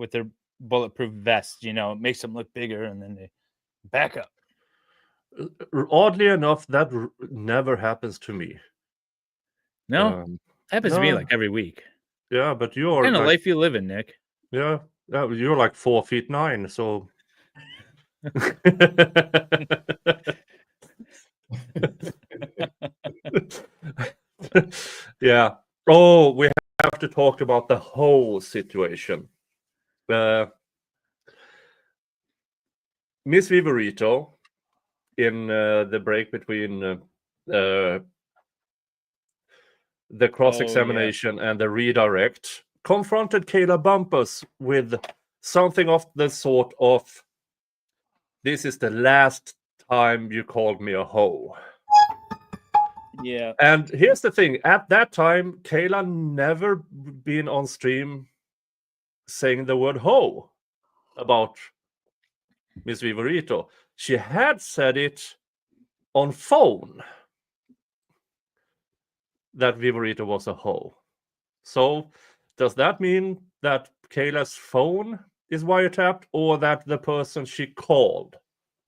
bulletproof vest. You know, it makes them look bigger, and then they back up. Oddly enough, that never happens to me. No, happens to me like every week. Yeah, but you're What kind of like, life you living, Nick? Yeah, you're like 4'9", so. Yeah. Oh, we have to talk about the whole situation. Miss Viverito, in the break between the cross-examination and the redirect, confronted Kayla Bumpus with something of the sort of, "This is the last time you called me a hoe." Yeah. And here's the thing. At that time, Kayla never been on stream saying the word hoe about Miss Viverito. She had said it on phone that Viverito was a hoe. So does that mean that Kayla's phone is wiretapped, or that the person she called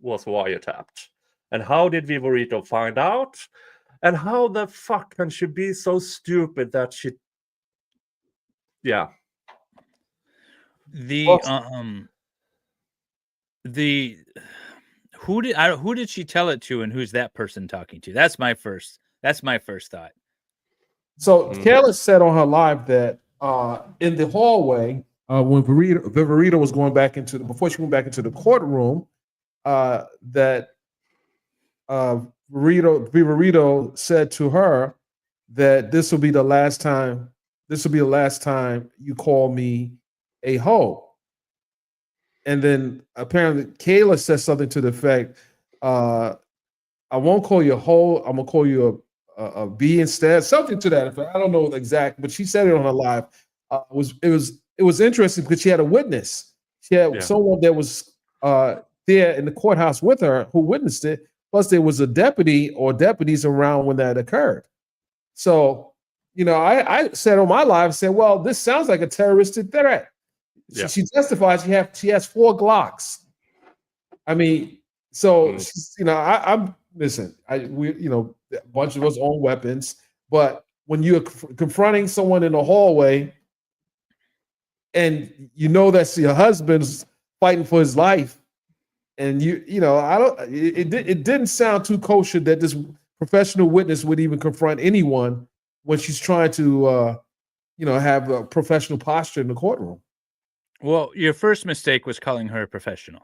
was wiretapped? And how did Viverito find out? And how the fuck can she be so stupid that she... Yeah. Who did she tell it to, and who's that person talking to? That's my first thought. So Kayla said on her live that in the hallway, when Viverito was going back before she went back into the courtroom, that Viverito said to her that this will be the last time you call me a hoe. And then apparently Kayla said something to the effect, "I won't call you a hoe. I'm gonna call you a B instead." Something to that effect. I don't know the exact, but she said it on her live. It was interesting because she had a witness. She had someone that was there in the courthouse with her who witnessed it. Plus, there was a deputy or deputies around when that occurred. So, I said on my live, I said, "Well, this sounds like a terroristic threat." Yeah. She testifies she has 4 Glocks. I mean, so I'm listen. A bunch of us own weapons, but when you're confronting someone in the hallway, and that's your husband's fighting for his life, and it didn't sound too kosher that this professional witness would even confront anyone when she's trying to have a professional posture in the courtroom. Well, your first mistake was calling her a professional.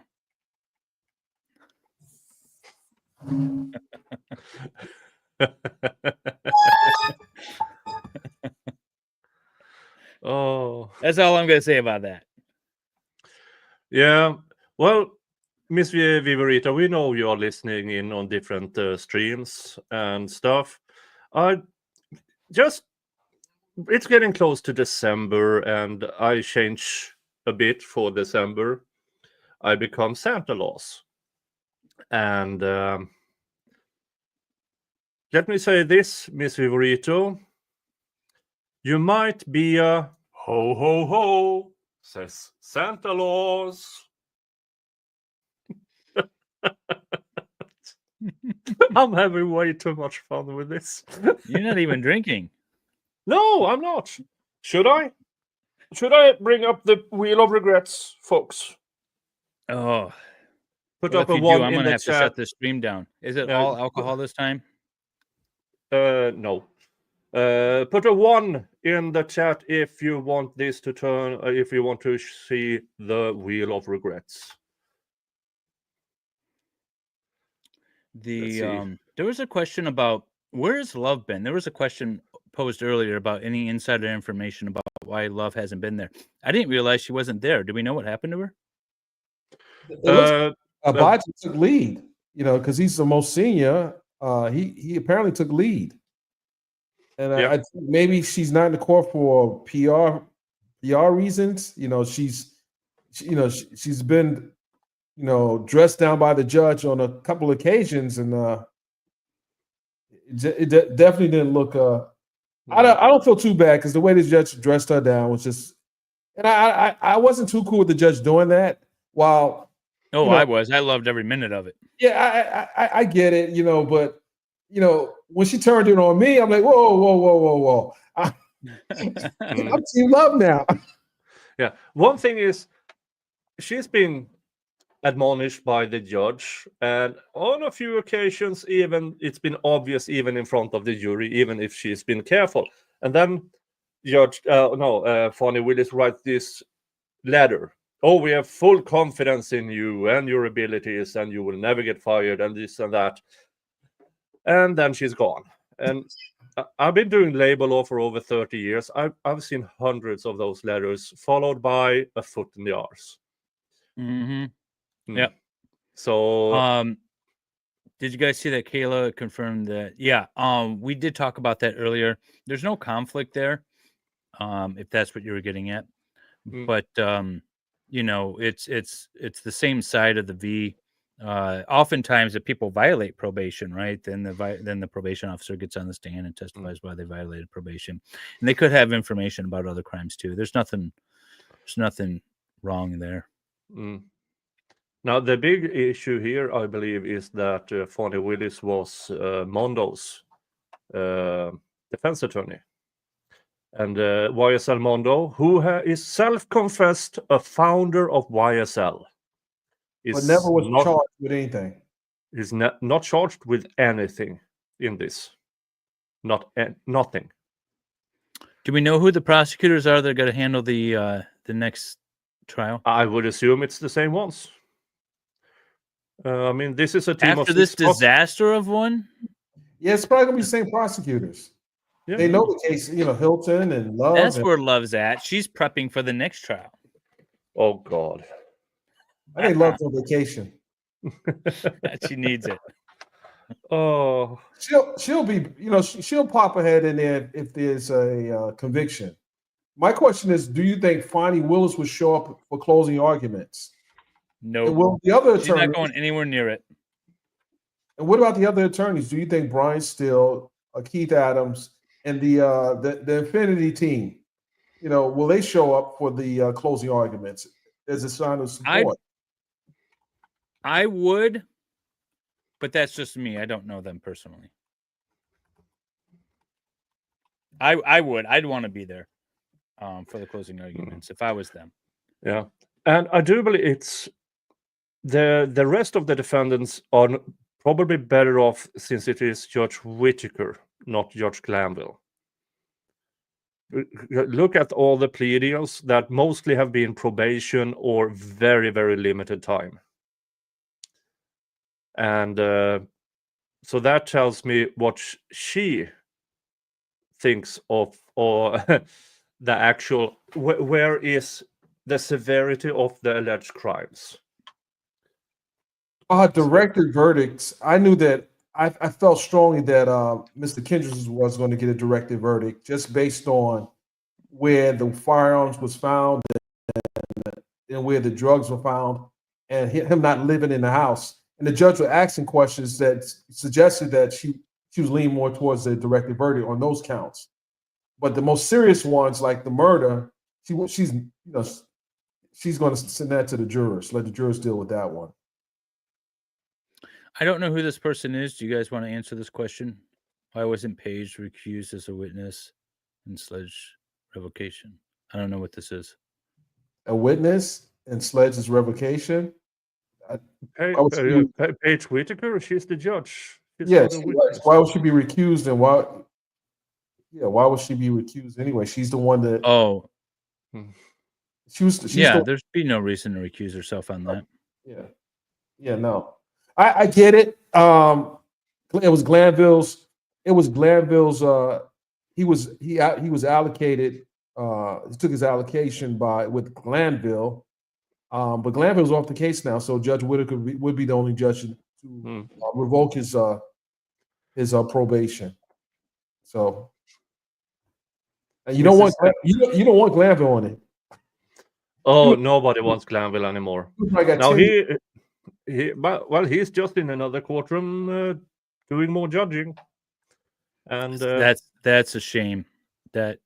Oh, that's all I'm going to say about that. Yeah. Well, Miss Viverita, we know you are listening in on different streams and stuff. It's getting close to December, and I change a bit for December. I become Santa Claus. And let me say this, Miss Viverito. You might be a ho, ho, ho, says Santa Claus. I'm having way too much fun with this. You're not even drinking. No, I'm not. Should I? Should I bring up the Wheel of Regrets, folks? Oh. Put Well, up if a you one do, I'm in going to the have to chat. shut the stream down. Is it all alcohol this time? No. Put a 1 in the chat if you want this to turn, if you want to see the Wheel of Regrets. There was a question about where has Love been? There was a question posed earlier about any insider information about why Love hasn't been there. I didn't realize she wasn't there. Do we know what happened to her? Abaji took lead, because he's the most senior. He apparently took lead, and I think maybe she's not in the court for PR reasons. She's been dressed down by the judge on a couple of occasions, and it definitely didn't look. I don't feel too bad because the way the judge dressed her down was just, and I wasn't too cool with the judge doing that. While I was. I loved every minute of it. Yeah, I get it, but when she turned it on me, I'm like, whoa. I'm Team Love now. Yeah. One thing is, she's been admonished by the judge, and on a few occasions, even it's been obvious, even in front of the jury, even if she's been careful. And then Fannie Willis writes this letter. Oh, we have full confidence in you and your abilities, and you will never get fired, and this and that. And then she's gone. And I've been doing labor law for over 30 years. I've seen hundreds of those letters, followed by a foot in the arse. Mm-hmm. Yeah. So, did you guys see that Kayla confirmed that? Yeah. We did talk about that earlier. There's no conflict there, if that's what you were getting at. But it's the same side of the V. Oftentimes, if people violate probation, right, then the probation officer gets on the stand and testifies why they violated probation, and they could have information about other crimes too. There's nothing wrong there. Now, the big issue here, I believe, is that Fannie Willis was Mondo's defense attorney. And YSL Mondo, who is self-confessed a founder of YSL, but never was charged with anything. Is not charged with anything in this. Nothing. Do we know who the prosecutors are that are going to handle the next trial? I would assume it's the same ones. I mean, this is a team after this disaster of one. Yeah, it's probably gonna be the same prosecutors. Yeah. They know the case, Hilton and Love. That's where Love's at. She's prepping for the next trial. Oh God, I think Love's on vacation. She needs it. Oh, she'll be, she'll pop ahead in there if there's a conviction. My question is, do you think Fannie Willis will show up for closing arguments? No. And will the other attorneys, she's not going anywhere near it. And what about the other attorneys? Do you think Brian Steele, Keith Adams, and the Infinity team, will they show up for the closing arguments as a sign of support? I would, but that's just me. I don't know them personally. I would. I'd want to be there for the closing arguments if I was them. Yeah, and I do believe it's the rest of the defendants are probably better off since it is Judge Whittaker, not Judge Glanville. look at all the plea deals that mostly have been probation or very, very limited time. And so that tells me what she thinks of, or the actual, where is the severity of the alleged crimes. Directed verdicts. I knew that I felt strongly that Mr. Kendricks was going to get a directed verdict just based on where the firearms was found and where the drugs were found, and him not living in the house. And the judge was asking questions that suggested that she was leaning more towards a directed verdict on those counts. But the most serious ones, like the murder, she's going to send that to the jurors. Let the jurors deal with that one. I don't know who this person is. Do you guys want to answer this question? Why wasn't Page recused as a witness in Sledge revocation? I don't know what this is. A witness in Sledge's revocation? Paige Whitaker, she's the judge. Yes. Why would she be recused, and why? Yeah, why would she be recused anyway? She's the one that. Oh, she's there's be no reason to recuse herself on that. Yeah, no. I get it. It was Glanville's. He was allocated. He took his allocation with Glanville, but Glanville's off the case now. So Judge Whitaker would be the only judge to revoke his probation. So, and you don't want Glanville on it. Oh, nobody wants Glanville anymore. Now he's just in another courtroom doing more judging, and that's a shame that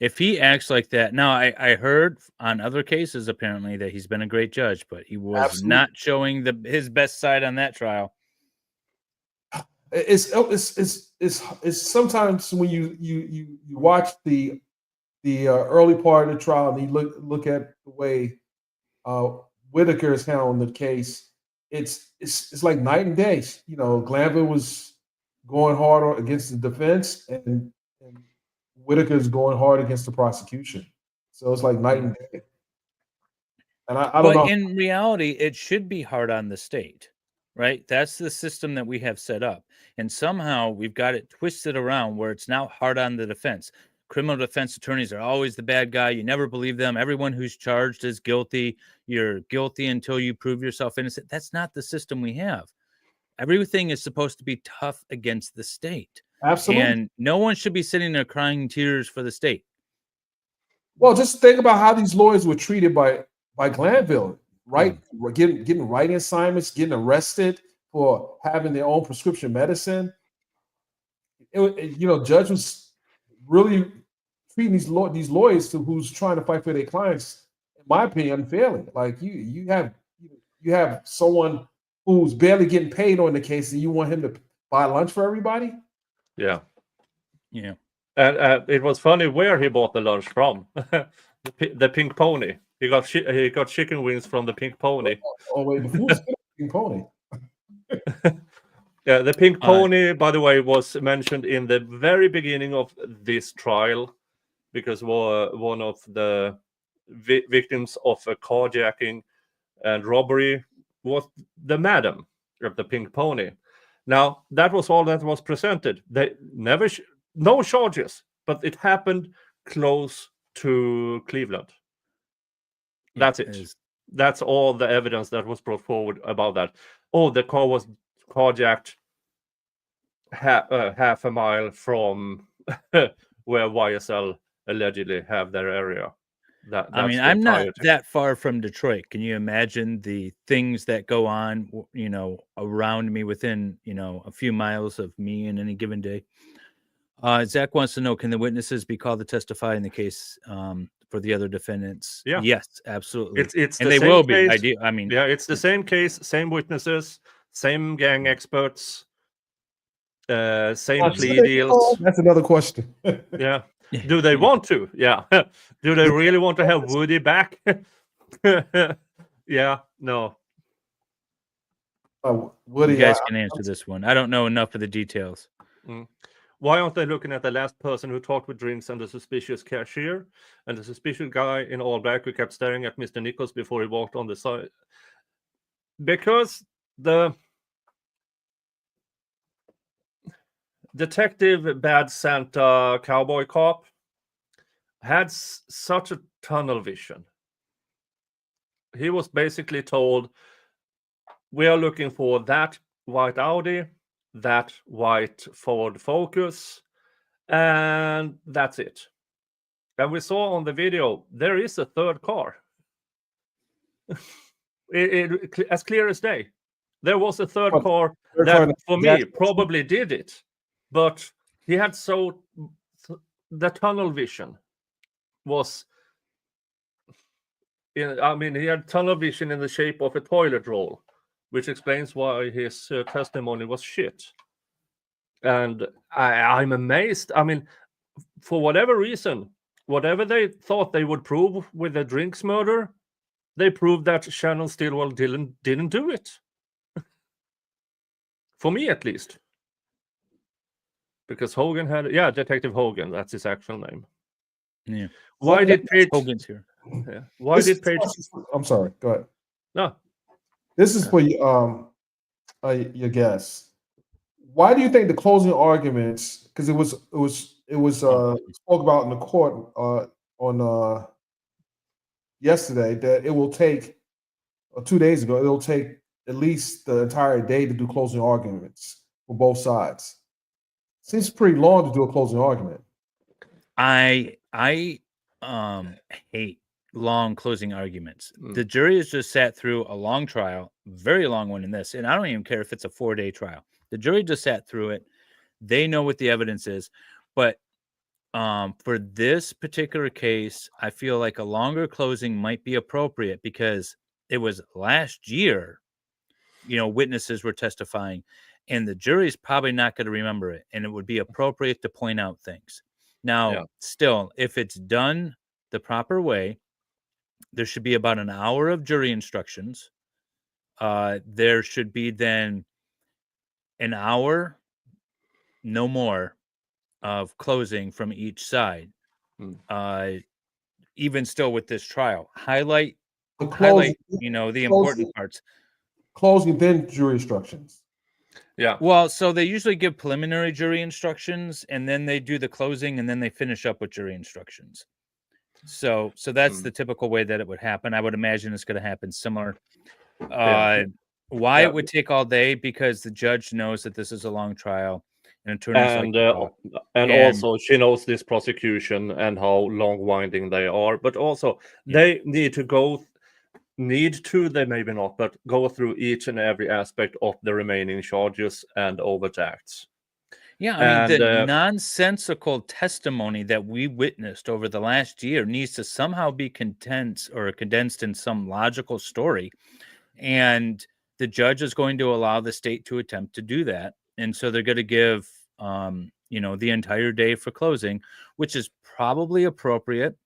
if he acts like that. Now I heard on other cases apparently that he's been a great judge, but he was not showing his best side on that trial. It's sometimes when you watch the early part of the trial and you look at the way Whitaker is handling the case, it's like night and day. Glanville was going hard against the defense, and Whitaker's going hard against the prosecution. So it's like night and day. And I don't know. But in reality, it should be hard on the state, right? That's the system that we have set up. And somehow we've got it twisted around where it's now hard on the defense. Criminal defense attorneys are always the bad guy. You never believe them. Everyone who's charged is guilty. You're guilty until you prove yourself innocent. That's not the system we have. Everything is supposed to be tough against the state. Absolutely. And no one should be sitting there crying tears for the state. Well, just think about how these lawyers were treated by Glanville, right? Getting writing assignments, getting arrested for having their own prescription medicine. Judge was really treating these lawyers who's trying to fight for their clients, in my opinion, unfairly. Like you have someone who's barely getting paid on the case, and you want him to buy lunch for everybody? Yeah. And it was funny where he bought the lunch from. the Pink Pony. He got chicken wings from the Pink Pony. Oh wait, who's the Pink Pony? Yeah, the Pink Pony, by the way, was mentioned in the very beginning of this trial because one of the victims of a carjacking and robbery was the madam of the Pink Pony. Now, that was all that was presented. They never, no charges, but it happened close to Cleveland. That's it. That's all the evidence that was brought forward about that. Oh, the car was carjacked half a mile from where YSL allegedly have their area. I'm not that far from Detroit. Can you imagine the things that go on, around me within, a few miles of me in any given day? Zach wants to know, can the witnesses be called to testify in the case for the other defendants? Yeah. Yes, absolutely. It's and they will be. It's the same case, same witnesses, same gang experts, same plea deals. That's another question. Yeah. Do they want to? Yeah. Do they really want to have Woody back? Yeah. No. Woody, you guys can answer this one. I don't know enough of the details. Why aren't they looking at the last person who talked with drinks and the suspicious cashier and the suspicious guy in all black who kept staring at Mr. Nichols before he walked on the side? Because the detective Bad Santa cowboy cop had such a tunnel vision. He was basically told, we are looking for that white Audi, that white Ford Focus, and that's it. And we saw on the video, there is a third car. As clear as day. There was a third car that, for me, probably did it. But he had the tunnel vision was... he had tunnel vision in the shape of a toilet roll, which explains why his testimony was shit. And I'm amazed. I mean, for whatever reason, whatever they thought they would prove with the drinks murder, they proved that Shannon Stillwell didn't do it. For me, at least. Because Hogan had... Yeah, Detective Hogan. That's his actual name. Yeah. Why did Page... Hogan's here. Yeah. Why did Page... I'm sorry. Go ahead. No. This is for your guess. Why do you think the closing arguments? Because it was spoke about in the court on yesterday that it will take 2 days ago. It'll take at least the entire day to do closing arguments for both sides. Seems pretty long to do a closing argument. I hate long closing arguments. The jury has just sat through a long trial, very long one in this, and I don't even care if it's a 4-day trial. The jury just sat through it. They know what the evidence is, but for this particular case, I feel like a longer closing might be appropriate because it was last year, witnesses were testifying, and the jury's probably not going to remember it, and it would be appropriate to point out things. Now, still, if it's done the proper way, there should be about an hour of jury instructions. There should be then an hour, no more, of closing from each side. Even still with this trial, highlight the important parts. Closing, then jury instructions. Yeah. Well, so they usually give preliminary jury instructions, and then they do the closing, and then they finish up with jury instructions. So that's the typical way that it would happen. I would imagine it's going to happen similar. Why it would take all day? Because the judge knows that this is a long trial, and attorneys and also she knows this prosecution and how long-winding they are. But also they need to go. They maybe not, but go through each and every aspect of the remaining charges and overt acts. Yeah, I mean, the nonsensical testimony that we witnessed over the last year needs to somehow be condensed in some logical story. And the judge is going to allow the state to attempt to do that. And so they're going to give, the entire day for closing, which is probably appropriate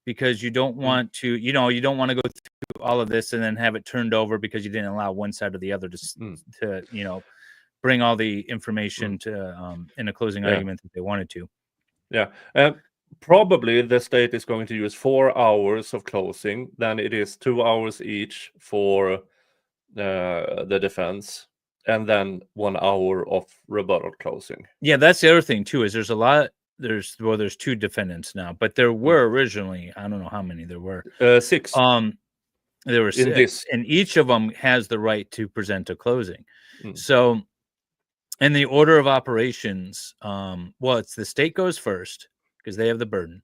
because you don't want to, you don't want to go through all of this and then have it turned over because you didn't allow one side or the other to bring all the information to in a closing argument that they wanted to. Yeah. Probably the state is going to use 4 hours of closing. Then it is 2 hours each for the defense, and then 1 hour of rebuttal closing. Yeah, that's the other thing too. Is there's 2 defendants now, but there were originally, I don't know how many there were. 6. There were 6, and each of them has the right to present a closing. So, in the order of operations, it's the state goes first because they have the burden,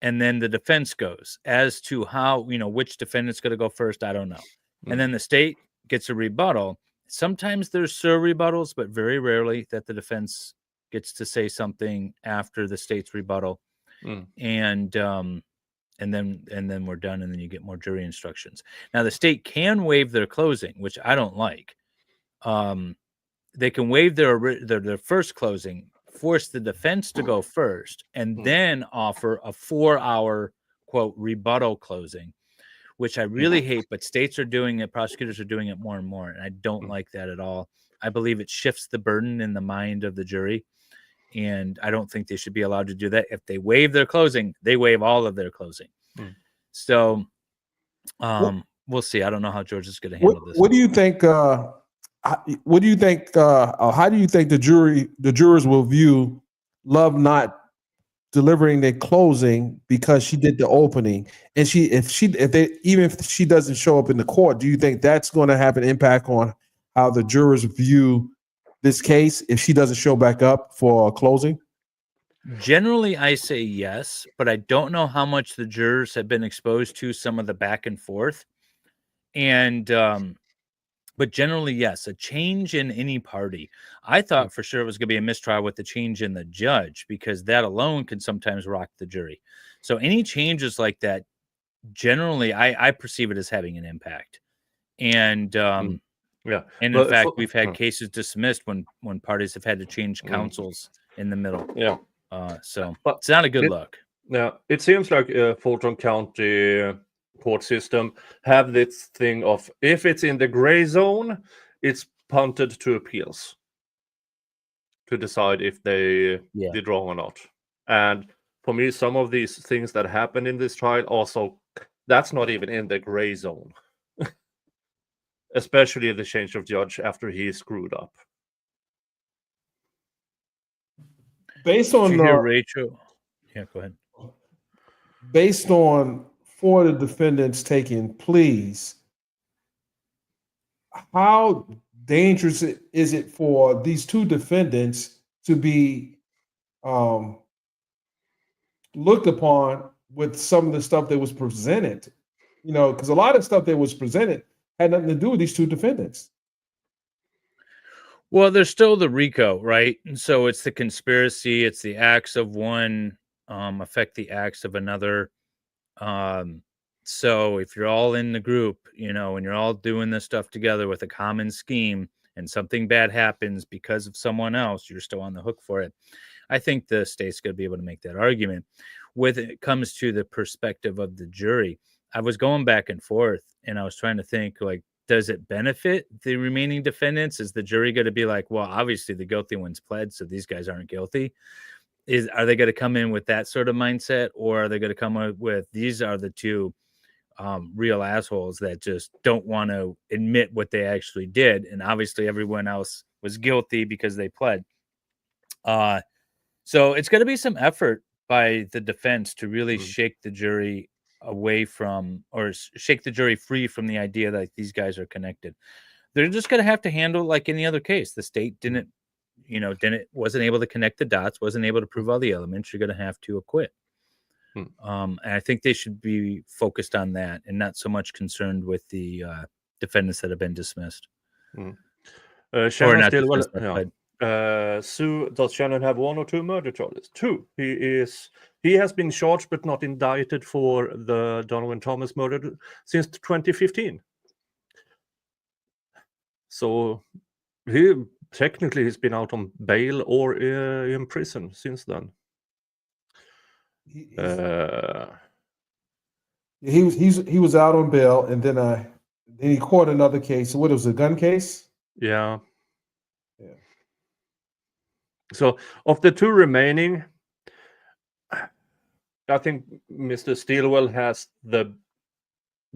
and then the defense goes. As to how, which defendant's going to go first, I don't know. And then the state gets a rebuttal. Sometimes there's rebuttals, but very rarely that the defense gets to say something after the state's rebuttal. And then we're done, and then you get more jury instructions. Now the state can waive their closing, which I don't like. They can waive their first closing, force the defense to go first, and then offer a 4-hour quote rebuttal closing, which I really hate, but states are doing it, prosecutors are doing it more and more, and I don't like that at all. I believe it shifts the burden in the mind of the jury, And I don't think they should be allowed to do that. If they waive their closing, they waive all of their closing. So we'll see. I don't know how George is going to handle this. What do you think? What do you think? How do you think the jurors will view Love not delivering their closing because she did the opening, and if she doesn't show up in the court? Do you think that's going to have an impact on how the jurors view this case if she doesn't show back up for closing? Generally, I say yes, but I don't know how much the jurors have been exposed to some of the back and forth. And but generally, yes, a change in any party. I thought for sure it was going to be a mistrial with the change in the judge, because that alone can sometimes rock the jury. So any changes like that, generally, I perceive it as having an impact. And and in fact, we've had cases dismissed when parties have had to change counsels in the middle. Yeah. So it's not a good look. Yeah, it seems like Fulton County court system have this thing of, if it's in the gray zone, it's punted to appeals to decide if they did wrong or not. And for me, some of these things that happened in this trial also, that's not even in the gray zone. Especially the change of judge after he screwed up. Based on Rachel, go ahead. Based on 4 of the defendants taking pleas, how dangerous is it for these 2 defendants to be looked upon with some of the stuff that was presented? Because a lot of stuff that was presented had nothing to do with these 2 defendants. Well, there's still the RICO, right? And so it's the conspiracy, it's the acts of one affect the acts of another. So if you're all in the group, and you're all doing this stuff together with a common scheme, and something bad happens because of someone else, you're still on the hook for it. I think the state's going to be able to make that argument. When it comes to the perspective of the jury, I was going back and forth, and I was trying to think, like, does it benefit the remaining defendants? Is the jury going to be like, well, obviously the guilty ones pled, so these guys aren't guilty? Are they going to come in with that sort of mindset, or are they going to come up with, these are the 2 real assholes that just don't want to admit what they actually did, and obviously everyone else was guilty because they pled. So it's going to be some effort by the defense to really shake the jury away from, or shake the jury free from the idea that these guys are connected. They're just going to have to handle like any other case. The state wasn't able to connect the dots, wasn't able to prove all the elements. You're going to have to acquit. And I think they should be focused on that and not so much concerned with the defendants that have been dismissed. Shannon Sue, does Shannon have 1 or 2 murder charges? 2. He has been charged but not indicted for the Donovan Thomas murder since 2015. So he's been out on bail or in prison since then. He was out on bail, and then he caught another case. What, it was a gun case? Yeah. So of the 2 remaining, I think Mr. Stilwell has the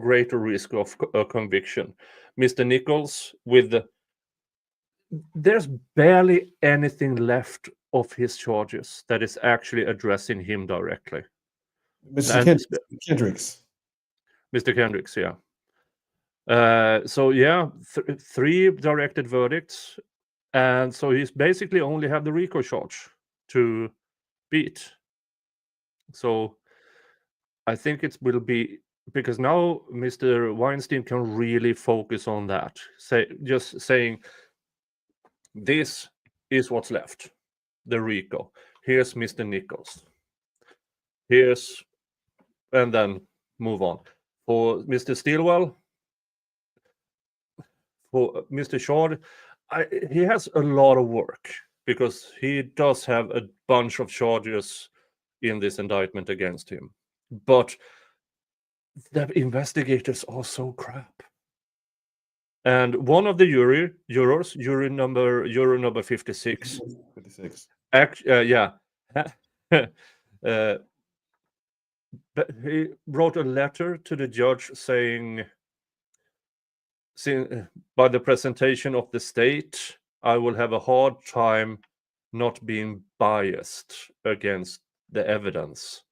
greater risk of conviction. Mr. Nichols, there's barely anything left of his charges that is actually addressing him directly. Mr. Kendricks. Mr. Kendricks, yeah. So yeah, 3 directed verdicts, and so he's basically only have the RICO charge to beat. So I think it will be, because now Mr. Weinstein can really focus on that. Just saying, this is what's left, the RICO. Here's Mr. Nichols. And then move on. For Mr. Stilwell, for Mr. Shard, he has a lot of work, because he does have a bunch of charges in this indictment against him. But the investigators are so crap. And one of the jurors, juror number 56, Yeah. But he wrote a letter to the judge saying, by the presentation of the state, I will have a hard time not being biased against the evidence.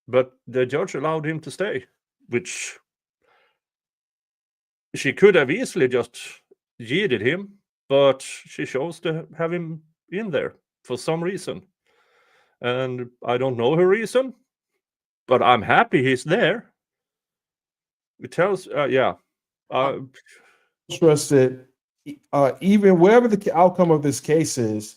But the judge allowed him to stay, which she could have easily just yeeted him, but she chose to have him in there for some reason. And I don't know her reason, but I'm happy he's there. It tells, Interested, even whatever the outcome of this case is,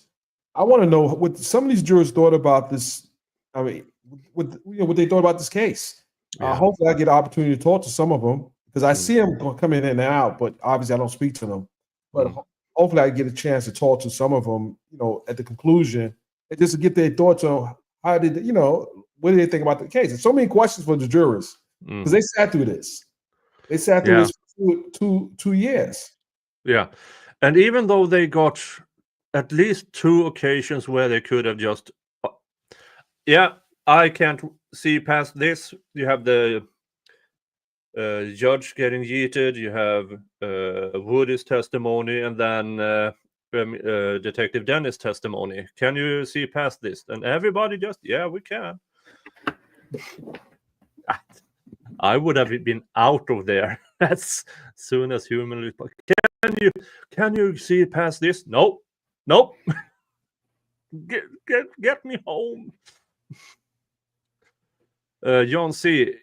I want to know what some of these jurors thought about this. I mean, what they thought about this case. Yeah. Hopefully, I get an opportunity to talk to some of them because I see them coming in and out, but obviously I don't speak to them. But hopefully, I get a chance to talk to some of them. At the conclusion, and just to get their thoughts on how did what do they think about the case? There's so many questions for the jurors because they sat through this. They sat through this for 2 years. Yeah. And even though they got at least 2 occasions where they could have just, I can't see past this. You have the judge getting yeeted. You have Woody's testimony, and then Detective Dennis' testimony. Can you see past this? And everybody just, we can. I would have been out of there as soon as humanly possible. Can you see past this? Nope. Get me home. John C.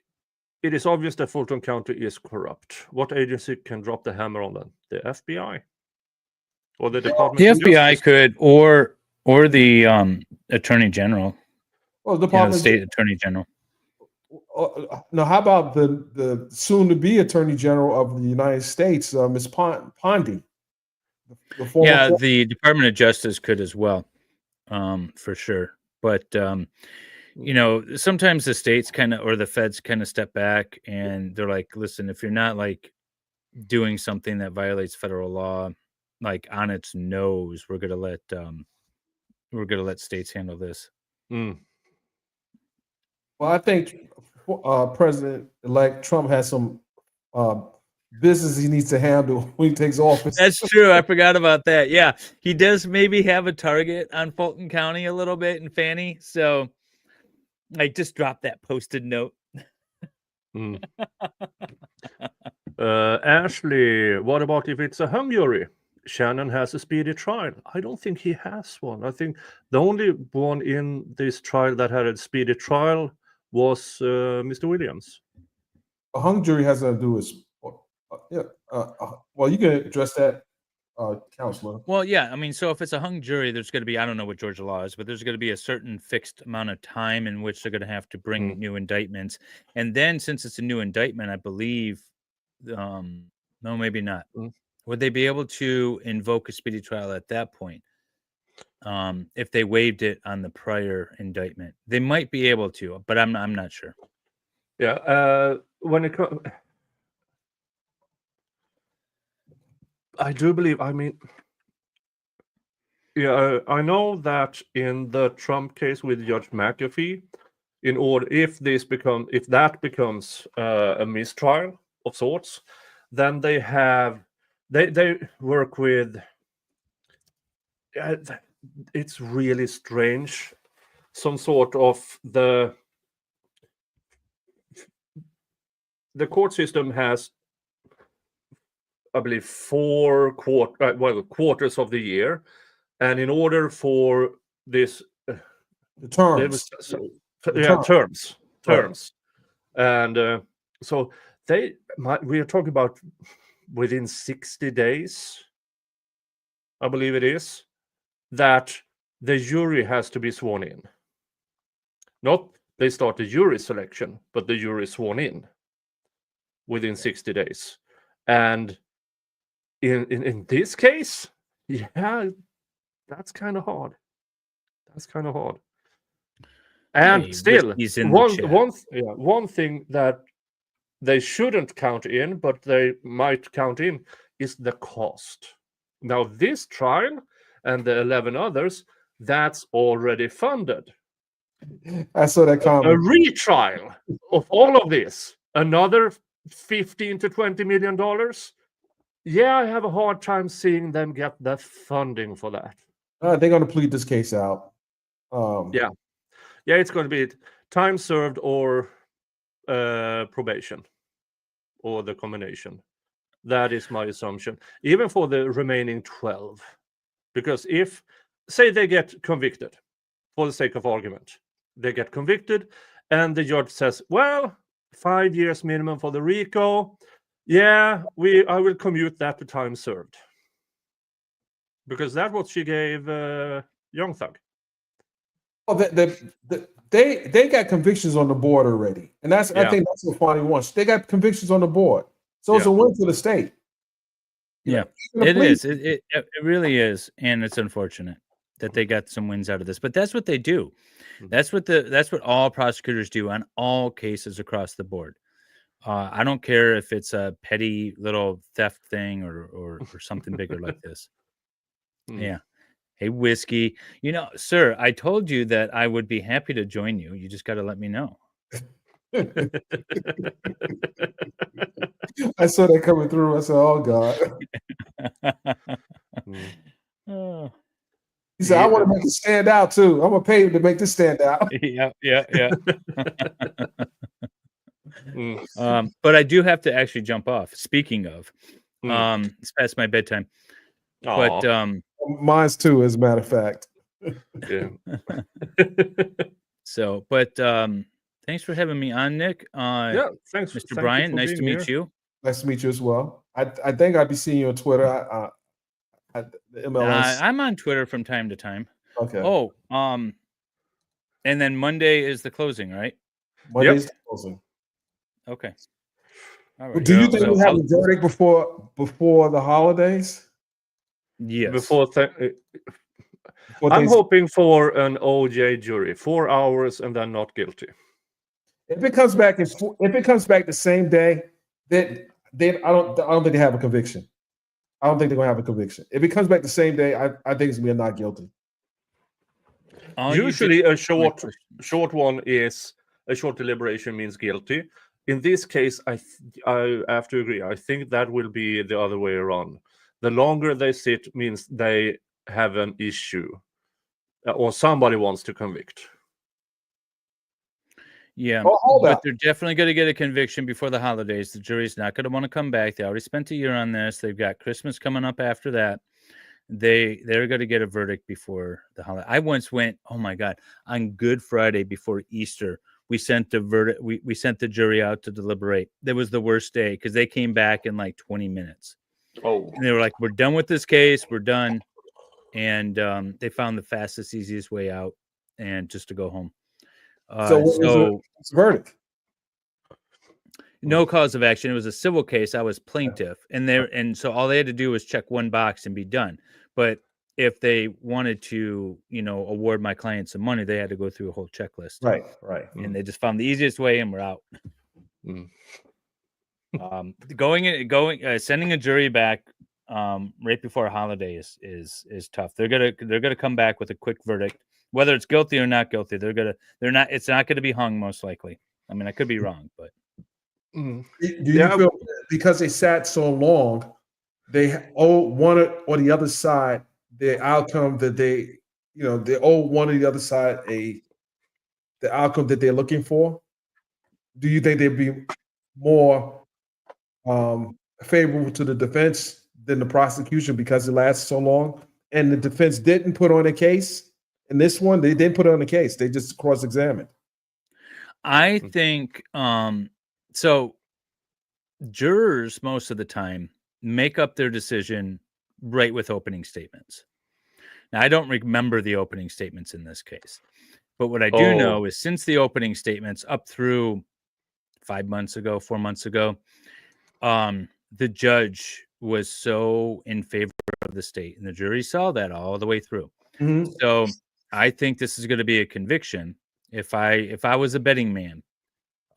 It is obvious that Fulton County is corrupt. What agency can drop the hammer on them? The FBI or the Department? The FBI could, or the Attorney General. Well, the State Attorney General. Now, how about the soon-to-be Attorney General of the United States, Ms. Pondy? The Department of Justice could as well, for sure. But sometimes the states or the feds kind of step back and they're like, listen, if you're not like doing something that violates federal law, like on its nose, we're gonna let states handle this. Well, I think President-elect Trump has some business he needs to handle when he takes office. That's true. I forgot about that. Yeah, he does maybe have a target on Fulton County a little bit and Fanny. So I just dropped that posted note. Ashley, what about if it's a hung jury? Shannon has a speedy trial. I don't think he has one. I think the only one in this trial that had a speedy trial was Mr. Williams. A hung jury has nothing to do with well, you can address that, Counselor. Well, yeah. I mean, so if it's a hung jury, there's going to be, I don't know what Georgia law is, but there's going to be a certain fixed amount of time in which they're going to have to bring new indictments. And then since it's a new indictment, I believe, no, maybe not. Would they be able to invoke a speedy trial at that point? If they waived it on the prior indictment, they might be able to, but I'm not sure. Yeah. When it comes, I do believe, I mean, I know that in the Trump case with Judge McAfee, in order, if that becomes a mistrial of sorts, then they work with, it's really strange, some sort of the court system has, I believe, 4 quarters of the year, and in order for this, the terms, terms, and so we are talking about within 60 days, I believe it is, that the jury has to be sworn in. Not they start the jury selection, but the jury is sworn in within 60 days, and in this case, that's kind of hard. And still, one thing that they shouldn't count in, but they might count in, is the cost. Now, this trial and the 11 others, that's already funded. I saw that A comment. retrial of all of this, another 15 to 20 million dollars. Yeah, I have a hard time seeing them get that funding for that. They're going to plead this case out. Yeah, it's going to be time served or probation, or the combination. That is my assumption, even for the remaining 12. Because if, say, they get convicted, for the sake of argument, they get convicted, and the judge says, well, 5 years minimum for the RICO. Yeah, I will commute that to time served. Because that's what she gave Young Thug. Oh, they got convictions on the board already, and I think that's what Fonnie wants. They got convictions on the board, so it's a win for the state. Yeah, it is. It really is, and it's unfortunate that they got some wins out of this. But that's what they do. That's what all prosecutors do on all cases across the board. I don't care if it's a petty little theft thing or something bigger like this. Yeah. Hey, Whiskey. Sir, I told you that I would be happy to join you. You just got to let me know. I saw that coming through. I said, "Oh God." He said, "I want to make it stand out too. I'm gonna pay him to make this stand out." Yeah. But I do have to actually jump off. Speaking of, it's past my bedtime. But mine's too, as a matter of fact. Yeah. So, but thanks for having me on, Nick. Yeah, thanks, Mr. Bryant. Nice to meet you. Nice to meet you as well. I think I'd be seeing you on Twitter. At the MLS. I'm on Twitter from time to time. Okay. Oh, and then Monday is the closing, right? Monday's the closing. Okay. All right. Do you think we'll have a verdict before the holidays? Yes. I'm hoping for an OJ jury, 4 hours and then not guilty. If it comes back the same day, then I don't think they have a conviction. I don't think they're gonna have a conviction. If it comes back the same day, I think it's gonna be a not guilty. Usually a short one is a short deliberation means guilty. In this case, I have to agree. I think that will be the other way around. The longer they sit means they have an issue, or somebody wants to convict. Yeah, but they're definitely going to get a conviction before the holidays. The jury's not going to want to come back. They already spent a year on this. They've got Christmas coming up after that. They're going to get a verdict before the holiday. I once went, oh my God, on Good Friday before Easter, we sent the verdict. We sent the jury out to deliberate. That was the worst day because they came back in like 20 minutes. Oh, and they were like, "We're done with this case. We're done." And they found the fastest, easiest way out, and just to go home. So what was the verdict? No cause of action. It was a civil case. I was plaintiff, and so all they had to do was check one box and be done. But if they wanted to, award my client some money, they had to go through a whole checklist. Right. And they just found the easiest way, and we're out. Sending a jury back right before a holiday is tough. They're gonna come back with a quick verdict, whether it's guilty or not guilty. It's not gonna be hung, most likely. I mean, I could be wrong, but do you feel because they sat so long, they owe one or the other side the outcome that they owe one or the other side the outcome that they're looking for? Do you think they'd be more favorable to the defense than the prosecution because it lasts so long? And the defense didn't put on a case. In this one, they didn't put on a case. They just cross-examined. I think so. Jurors most of the time make up their decision right with opening statements. Now, I don't remember the opening statements in this case, but what I do know is since the opening statements up through 4 months ago, the judge was so in favor of the state, and the jury saw that all the way through. Mm-hmm. So I think this is going to be a conviction. If I was a betting man,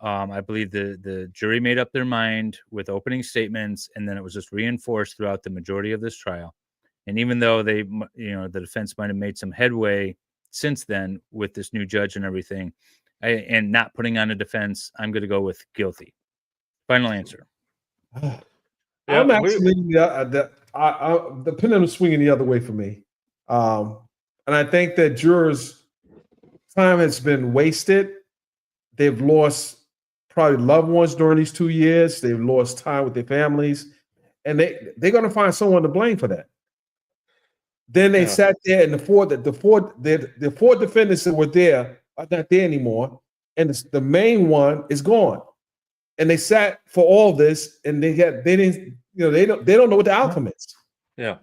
I believe the jury made up their mind with opening statements, and then it was just reinforced throughout the majority of this trial. And even though they, the defense might have made some headway since then with this new judge and everything, and not putting on a defense, I'm going to go with guilty. Final answer. I'm actually the pendulum is swinging the other way for me, and I think that jurors' time has been wasted. They've lost probably loved ones during these 2 years. They've lost time with their families, and they're going to find someone to blame for that. Then they sat there, and the four defendants that were there are not there anymore, and the main one is gone. And they sat for all this, and they don't know what the outcome is. Yeah.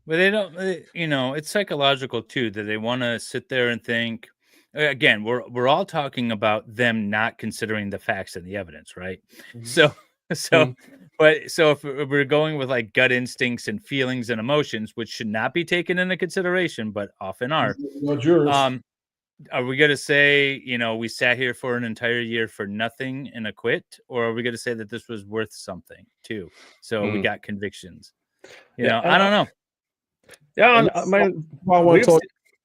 But they don't, it's psychological too, that they want to sit there and think. Again, we're all talking about them not considering the facts and the evidence, right? Mm-hmm. So if we're going with like gut instincts and feelings and emotions, which should not be taken into consideration, but often are, are we going to say, we sat here for an entire year for nothing and acquit, or are we going to say that this was worth something too? So we got convictions. I don't know. Yeah,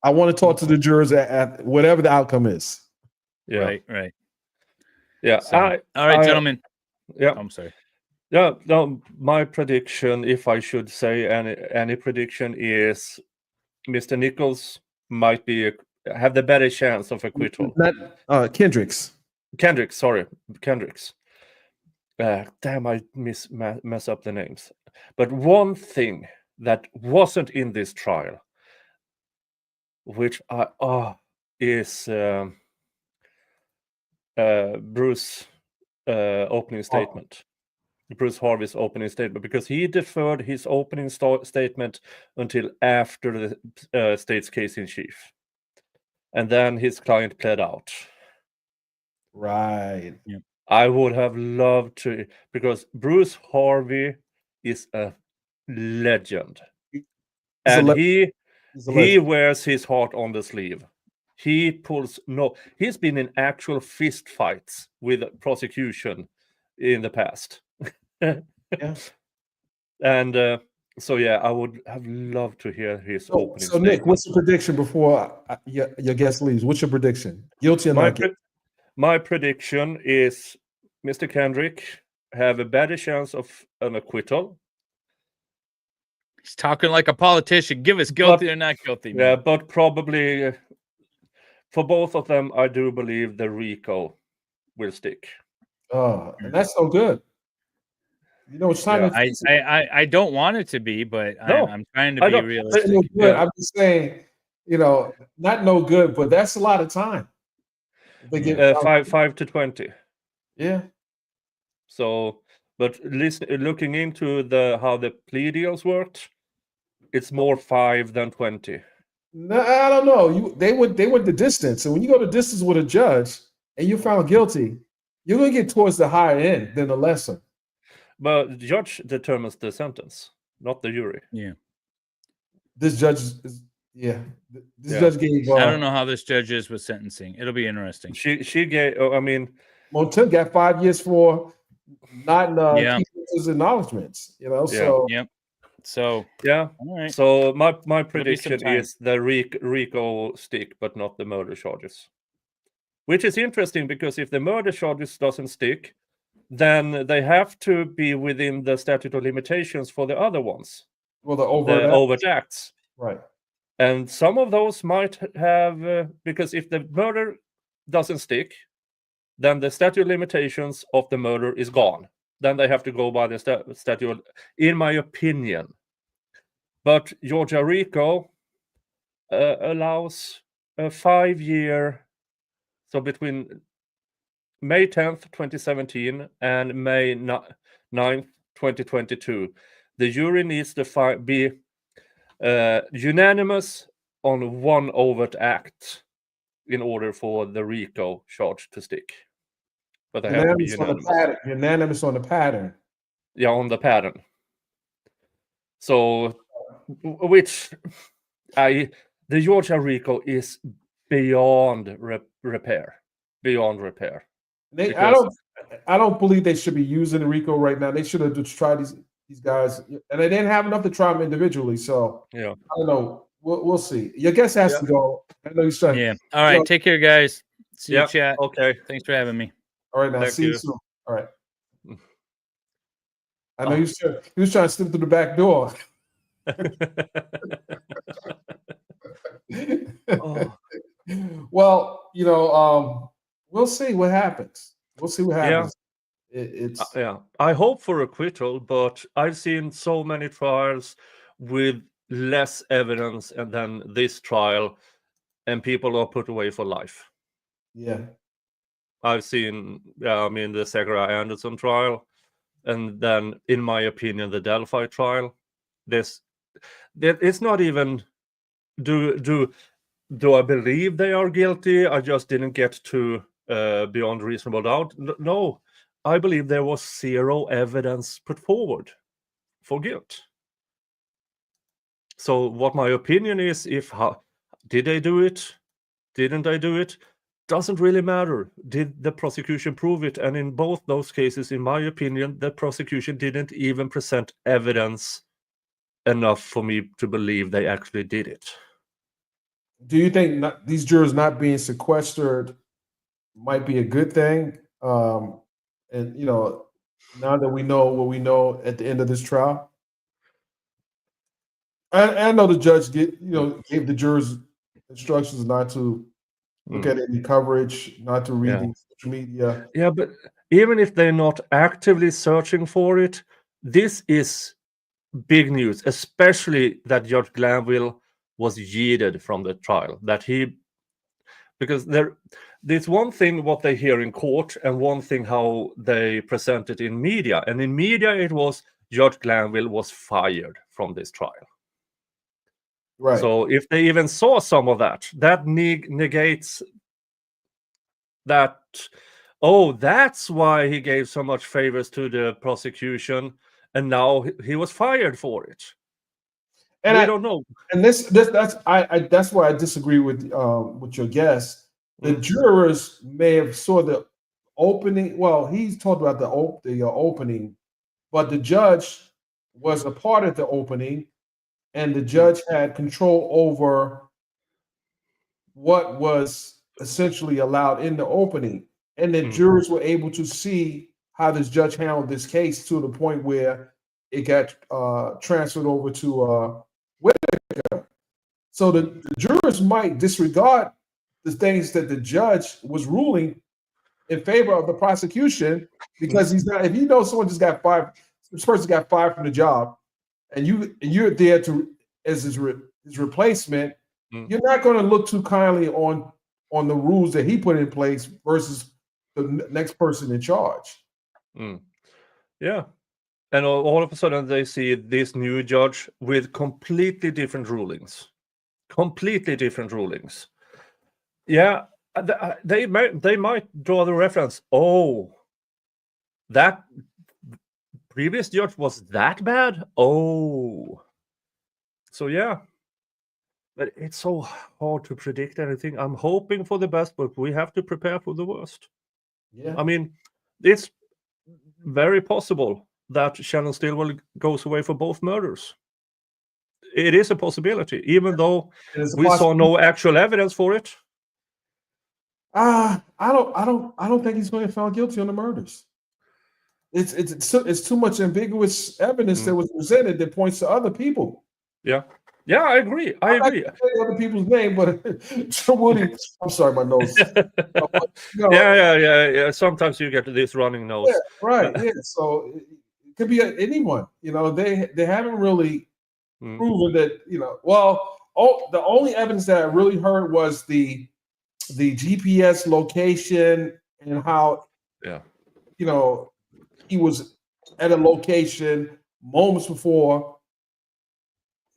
I want to talk to the jurors at whatever the outcome is. Yeah. Right. Yeah. So, all right, gentlemen. Yeah. I'm sorry. Yeah. No, my prediction, if I should say any prediction, is Mr. Nichols might have the better chance of acquittal. Not Kendricks. Sorry, Kendricks. Damn, I mess up the names. But one thing that wasn't in this trial, which is Bruce opening statement. Bruce Harvey's opening statement, because he deferred his opening statement until after the state's case in chief. And then his client pled out. Right. Yeah. I would have loved to, because Bruce Harvey is a legend. He wears his heart on the sleeve. He's been in actual fist fights with prosecution in the past. Yeah. And I would have loved to hear his opening So statement. Nick, what's the prediction before your guest leaves? What's your prediction? Guilty or not guilty? My prediction is Mr. Kendrick have a better chance of an acquittal. He's talking like a politician. Give us guilty or not guilty. Man. Yeah, but probably for both of them, I do believe the RICO will stick. Oh, and that's so good. It's time. I don't want it to be, but I'm trying to be realistic. I'm just saying, not no good, but that's a lot of time. They get 5 to 20. Yeah. So, but looking into how the plea deals worked, it's more 5 than 20. No, I don't know. They went the distance, and when you go the distance with a judge and you're found guilty, you're going to get towards the higher end than the lesser. But the judge determines the sentence, not the jury. Yeah. This judge is. Yeah. This judge gave. I don't know how this judge is with sentencing. It'll be interesting. She gave. Montel got 5 years for not keeping his acknowledgments. So. Yep. So yeah. All right. So my prediction is the RICO stick, but not the murder charges. Which is interesting, because if the murder charges doesn't stick, then they have to be within the statute of limitations for the other ones. Well, the overt acts. Right. And some of those might have, because if the murder doesn't stick, then the statute of limitations of the murder is gone. Then they have to go by the statute, in my opinion. But Georgia RICO allows a 5-year, so between May 10th, 2017 and May 9th, 2022, the jury needs to be unanimous on one overt act in order for the RICO charge to stick. But they have to be unanimous on the pattern. Yeah, on the pattern. So, the Georgia RICO is beyond repair. Beyond repair. I don't believe they should be using the RICO right now. They should have just tried these these guys, and they didn't have enough to try them individually. So Yeah. I don't know. We'll see. Your guest has to go. I know you're trying. Yeah. All right. Take care, guys. See you, chat. Okay. Thanks for having me. All right, now Thank see you you. soon. All right. I know he was trying to slip through the back door. Oh. Well, we'll see what happens. We'll see what happens. It's yeah. I hope for acquittal, but I've seen so many trials with less evidence, and then this trial, and people are put away for life. Yeah. I've seen, the Zachariah Anderson trial, and then, in my opinion, the Delphi trial. It's not even do I believe they are guilty? I just didn't get to beyond reasonable doubt. No, I believe there was zero evidence put forward for guilt. So what my opinion is, did they do it? Didn't they do it? Doesn't really matter. Did the prosecution prove it? And in both those cases, in my opinion, the prosecution didn't even present evidence enough for me to believe they actually did it. Do you think these jurors not being sequestered might be a good thing? And now that we know what we know at the end of this trial, I know the judge gave the jurors instructions not to look at any coverage, not to read the social media. Yeah, but even if they're not actively searching for it, this is big news, especially that Judge Glanville was yeeted from the trial. Because there's one thing what they hear in court, and one thing how they present it in media. And in media, it was Judge Glanville was fired from this trial. Right. So if they even saw some of that negates that. Oh, that's why he gave so much favors to the prosecution, and now he was fired for it. And I don't know. And that's why I disagree with your guess. The jurors may have saw the opening. Well, he's talked about the opening, but the judge was a part of the opening, and the judge had control over what was essentially allowed in the opening. And the jurors were able to see how this judge handled this case to the point where it got transferred over to Whitaker. So the jurors might disregard the things that the judge was ruling in favor of the prosecution, because he's not. If you know someone just got fired, this person got fired from the job, and you're there as his replacement, you're not going to look too kindly on the rules that he put in place versus the next person in charge. Yeah. And all of a sudden they see this new judge with completely different rulings. Yeah, they might draw the reference. Oh, that previous judge was that bad? Oh. So yeah. But it's so hard to predict anything. I'm hoping for the best, but we have to prepare for the worst. Yeah. I mean, it's very possible that Shannon Stillwell goes away for both murders. It is a possibility, even though we saw no actual evidence for it. I don't think he's going to be found guilty on the murders. It's too much ambiguous evidence that was presented that points to other people. Yeah, I agree. I agree. Other people's name, but I'm sorry, my nose. Yeah. Sometimes you get this running nose. Yeah, right. Yeah. So it could be anyone. They haven't really proven that. Well, the only evidence that I really heard was the GPS location and how he was at a location moments before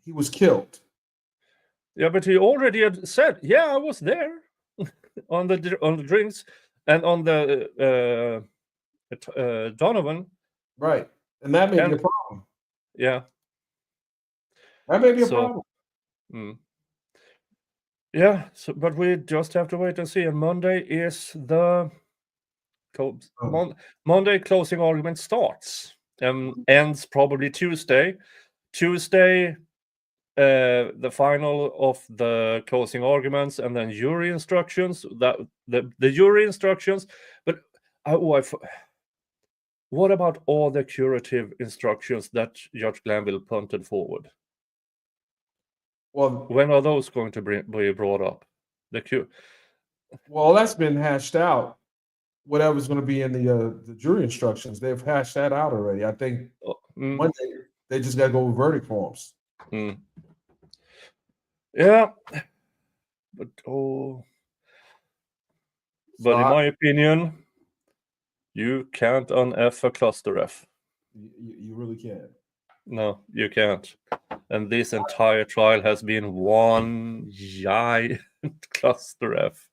he was killed. Yeah, but he already had said, "Yeah, I was there on the drinks and on the Donovan." Right, and that may be a problem. Yeah, that may be a problem. Yeah, but we just have to wait and see. And Monday is the Monday closing argument starts. ends probably Tuesday. Tuesday, the final of the closing arguments, and then jury instructions. That the jury instructions, but what about all the curative instructions that Judge Glanville punted forward? Well, when are those going to be brought up? Well, that's been hashed out. Whatever's going to be in the jury instructions, they've hashed that out already. I think Monday they just got to go with verdict forms. Yeah, but in my opinion, you can't un-F a cluster F. You really can't. No, you can't. And this entire trial has been one giant cluster F.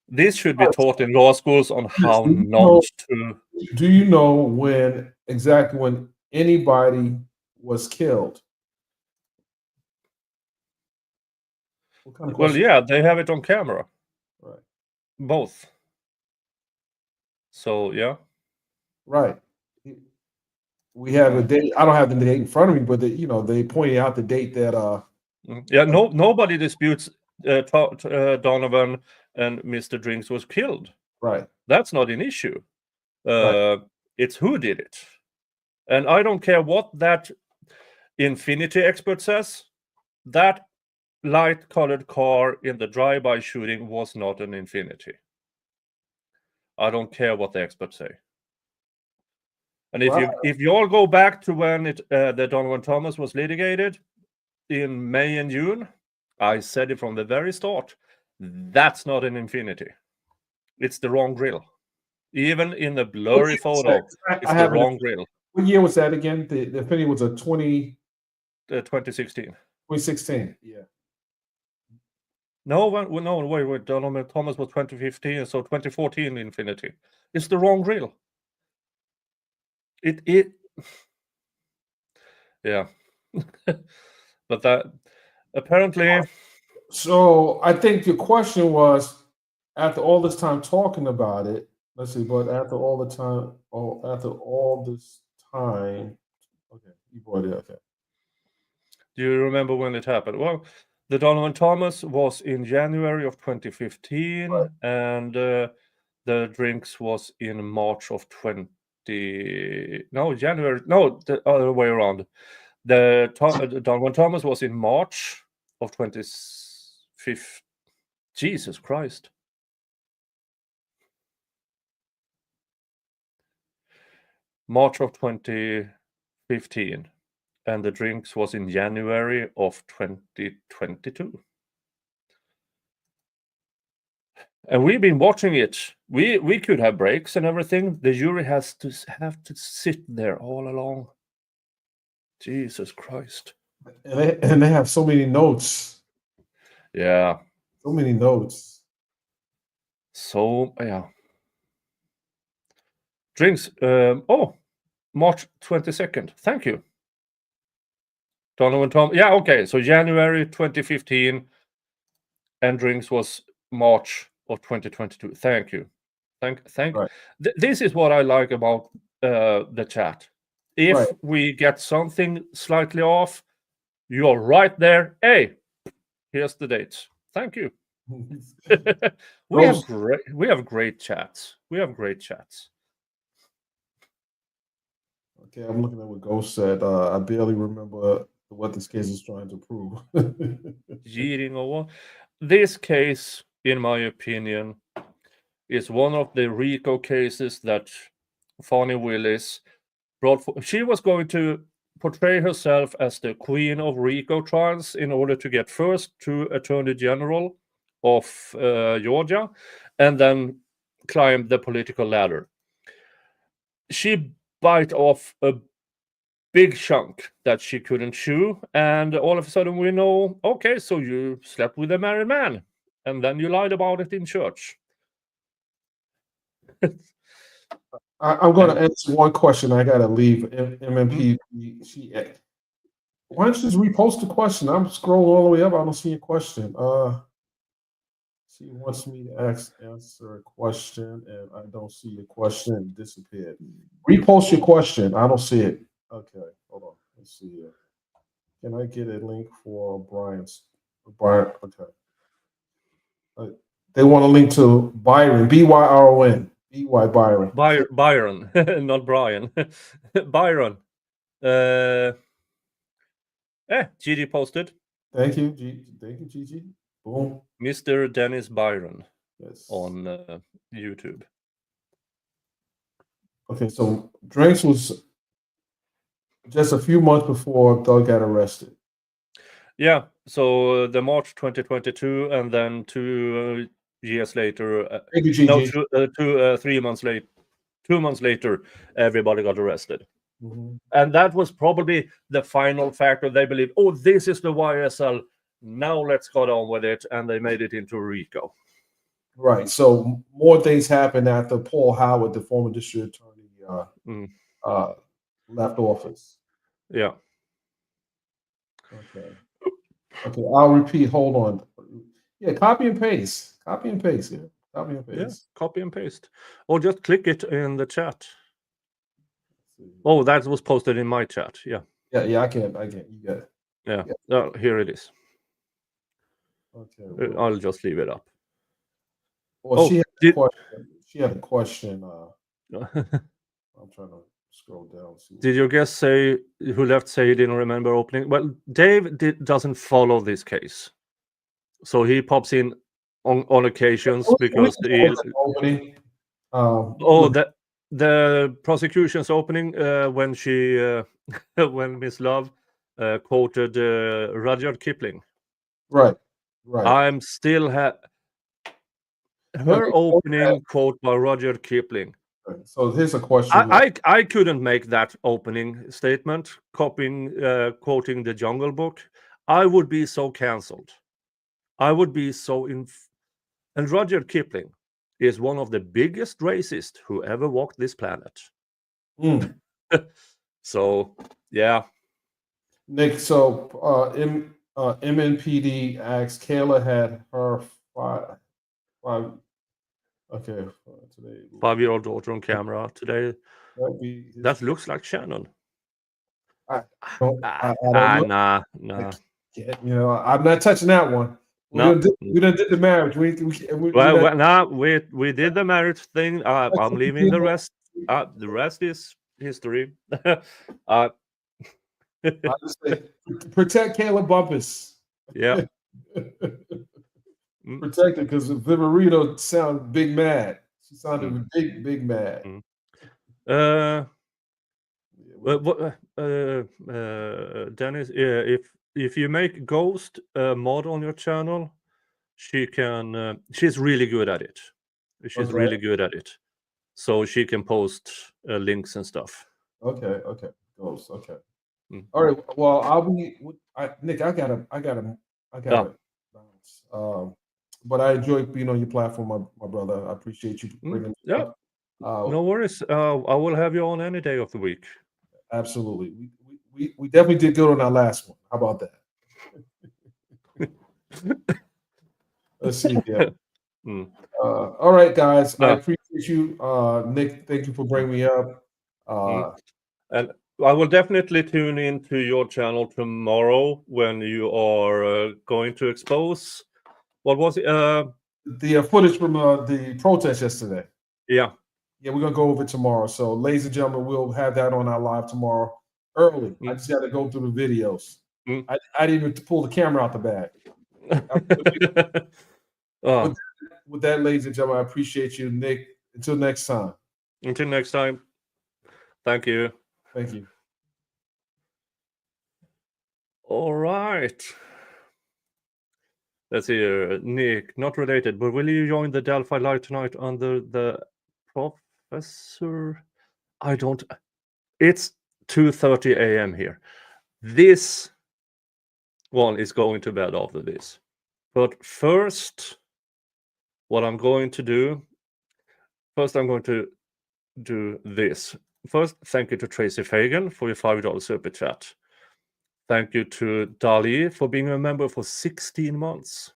This should be taught in law schools on how not to. Do you know exactly when anybody was killed? What kind of question? Well, yeah, they have it on camera. Right. Both. So, yeah. Right. We have a date. I don't have the date in front of me, but they pointed out the date that. Yeah, nobody disputes Donovan and Mr. Drinks was killed. Right. That's not an issue. Right. It's who did it. And I don't care what that Infinity expert says. That light-colored car in the drive-by shooting was not an Infinity. I don't care what the experts say. And if you all go back to when the Donovan Thomas was litigated in May and June, I said it from the very start. That's not an Infinity. It's the wrong grill. Even in the blurry photo, it's the wrong grill. What year was that again? The Infinity was 2016. 2016. Yeah. No, wait. Donovan Thomas was 2015, so 2014 Infinity. It's the wrong grill. Yeah. But that apparently. So I think your question was, after all this time talking about it, let's see, but after all this time, okay, you brought it, okay. Do you remember when it happened? Well, the Donovan Thomas was in January of 2015, right. And the Drinks was in March of January. No, the other way around. The Donovan Thomas was in March of 2015. Jesus Christ. March of 2015. And the Drinks was in January of 2022. And we've been watching it. We could have breaks and everything. The jury have to sit there all along. Jesus Christ. And they have so many notes. Yeah. So many notes. So, yeah. Drinks. March 22nd. Thank you. Donovan Thomas. Yeah, okay. So January 2015 and Drinks was March of 2022. Thank you. Thank. Right. This is what I like about the chat. If we get something slightly off, you're right there. Hey, here's the dates. Thank you. We have great chats. Okay, I'm looking at what Ghost said. I barely remember what this case is trying to prove. This case, in my opinion, is one of the RICO cases that Fannie Willis brought for. She was going to portray herself as the queen of RICO trials in order to get first to Attorney General of Georgia and then climb the political ladder. She bite off a big chunk that she couldn't chew, and all of a sudden we know, okay, so you slept with a married man, and then you lied about it in church. I'm going to answer one question. I got to leave. MMP, why don't you just repost the question? I'm scrolling all the way up. I don't see a question. She wants me to answer a question, and I don't see the question. It disappeared. Repost your question. I don't see it. Okay, hold on. Let's see here. Can I get a link for Brian's? Brian, okay. They want a link to Byron, Byron, Byron. Byron, not Brian. Byron. Gigi posted. Thank you, Gigi. Boom. Mr. Dennis Byron. Yes. On YouTube. Okay, so Drinks was just a few months before Doug got arrested. Yeah, so the March 2022, and then 2 years later, Thank you, Gigi. 3 months late, 2 months later, everybody got arrested. Mhm. And that was probably the final factor. They believed, oh, this is the YSL. Now let's go on with it, and they made it into RICO. Right. So more things happened after Paul Howard, the former district attorney, left office. Yeah. Okay. Okay. I'll repeat. Hold on. Yeah. Copy and paste. Copy and paste. Yeah. Copy and paste. Yeah. Copy and paste, or just click it in the chat. Oh, that was posted in my chat. Yeah. Yeah. I can. You got it. Yeah. Oh, here it is. Okay. I'll just leave it up. Well, she had a question. I'm trying to scroll down. Did your guest say who left say he didn't remember opening? Well, Dave doesn't follow this case, so he pops in on occasions because opening. The prosecution's opening when she when Miss Love quoted Rudyard Kipling. Right. I'm still her opening quote by Rudyard Kipling. So here's a question. I couldn't make that opening statement, quoting the Jungle Book. I would be so cancelled. I would be so and Rudyard Kipling is one of the biggest racists who ever walked this planet. So yeah. Nick, so MNPD asks Kayla had her today 5-year-old daughter on camera today. That looks like Shannon. Nah. You know, I'm not touching that one. We done did the marriage. We did the marriage thing. I'm leaving the rest. The rest is history. Protect Kayla Bumpus. Yeah. Protect her because Viverito sounded big mad. She sounded big mad. Dennis, if you make Ghost mod on your channel, she can. She's really good at it. She's really good at it, so she can post links and stuff. Okay. Ghost. Okay. All right. Well, I'll be Nick. I gotta bounce. But I enjoy being on your platform, my brother. I appreciate you bringing it up. No worries. I will have you on any day of the week. Absolutely. We definitely did good on our last one. How about that? Let's see here. All right, guys. I appreciate you, Nick. Thank you for bringing me up. And I will definitely tune into your channel tomorrow when you are going to expose. What was it? The footage from the protest yesterday. Yeah. Yeah, we're gonna go over it tomorrow. So, ladies and gentlemen, we'll have that on our live tomorrow early. I just got to go through the videos. I didn't even pull the camera out the bag. With that, ladies and gentlemen, I appreciate you, Nick. Until next time. Until next time. Thank you. Thank you. All right. Let's see here. Nick, not related, but will you join the Delphi Live tonight under the Professor? I don't. It's 2:30 a.m. here. This one is going to bed after this. But first, what I'm going to do, I'm going to do this. First, thank you to Tracy Fagan for your $5 super chat. Thank you to Dali for being a member for 16 months.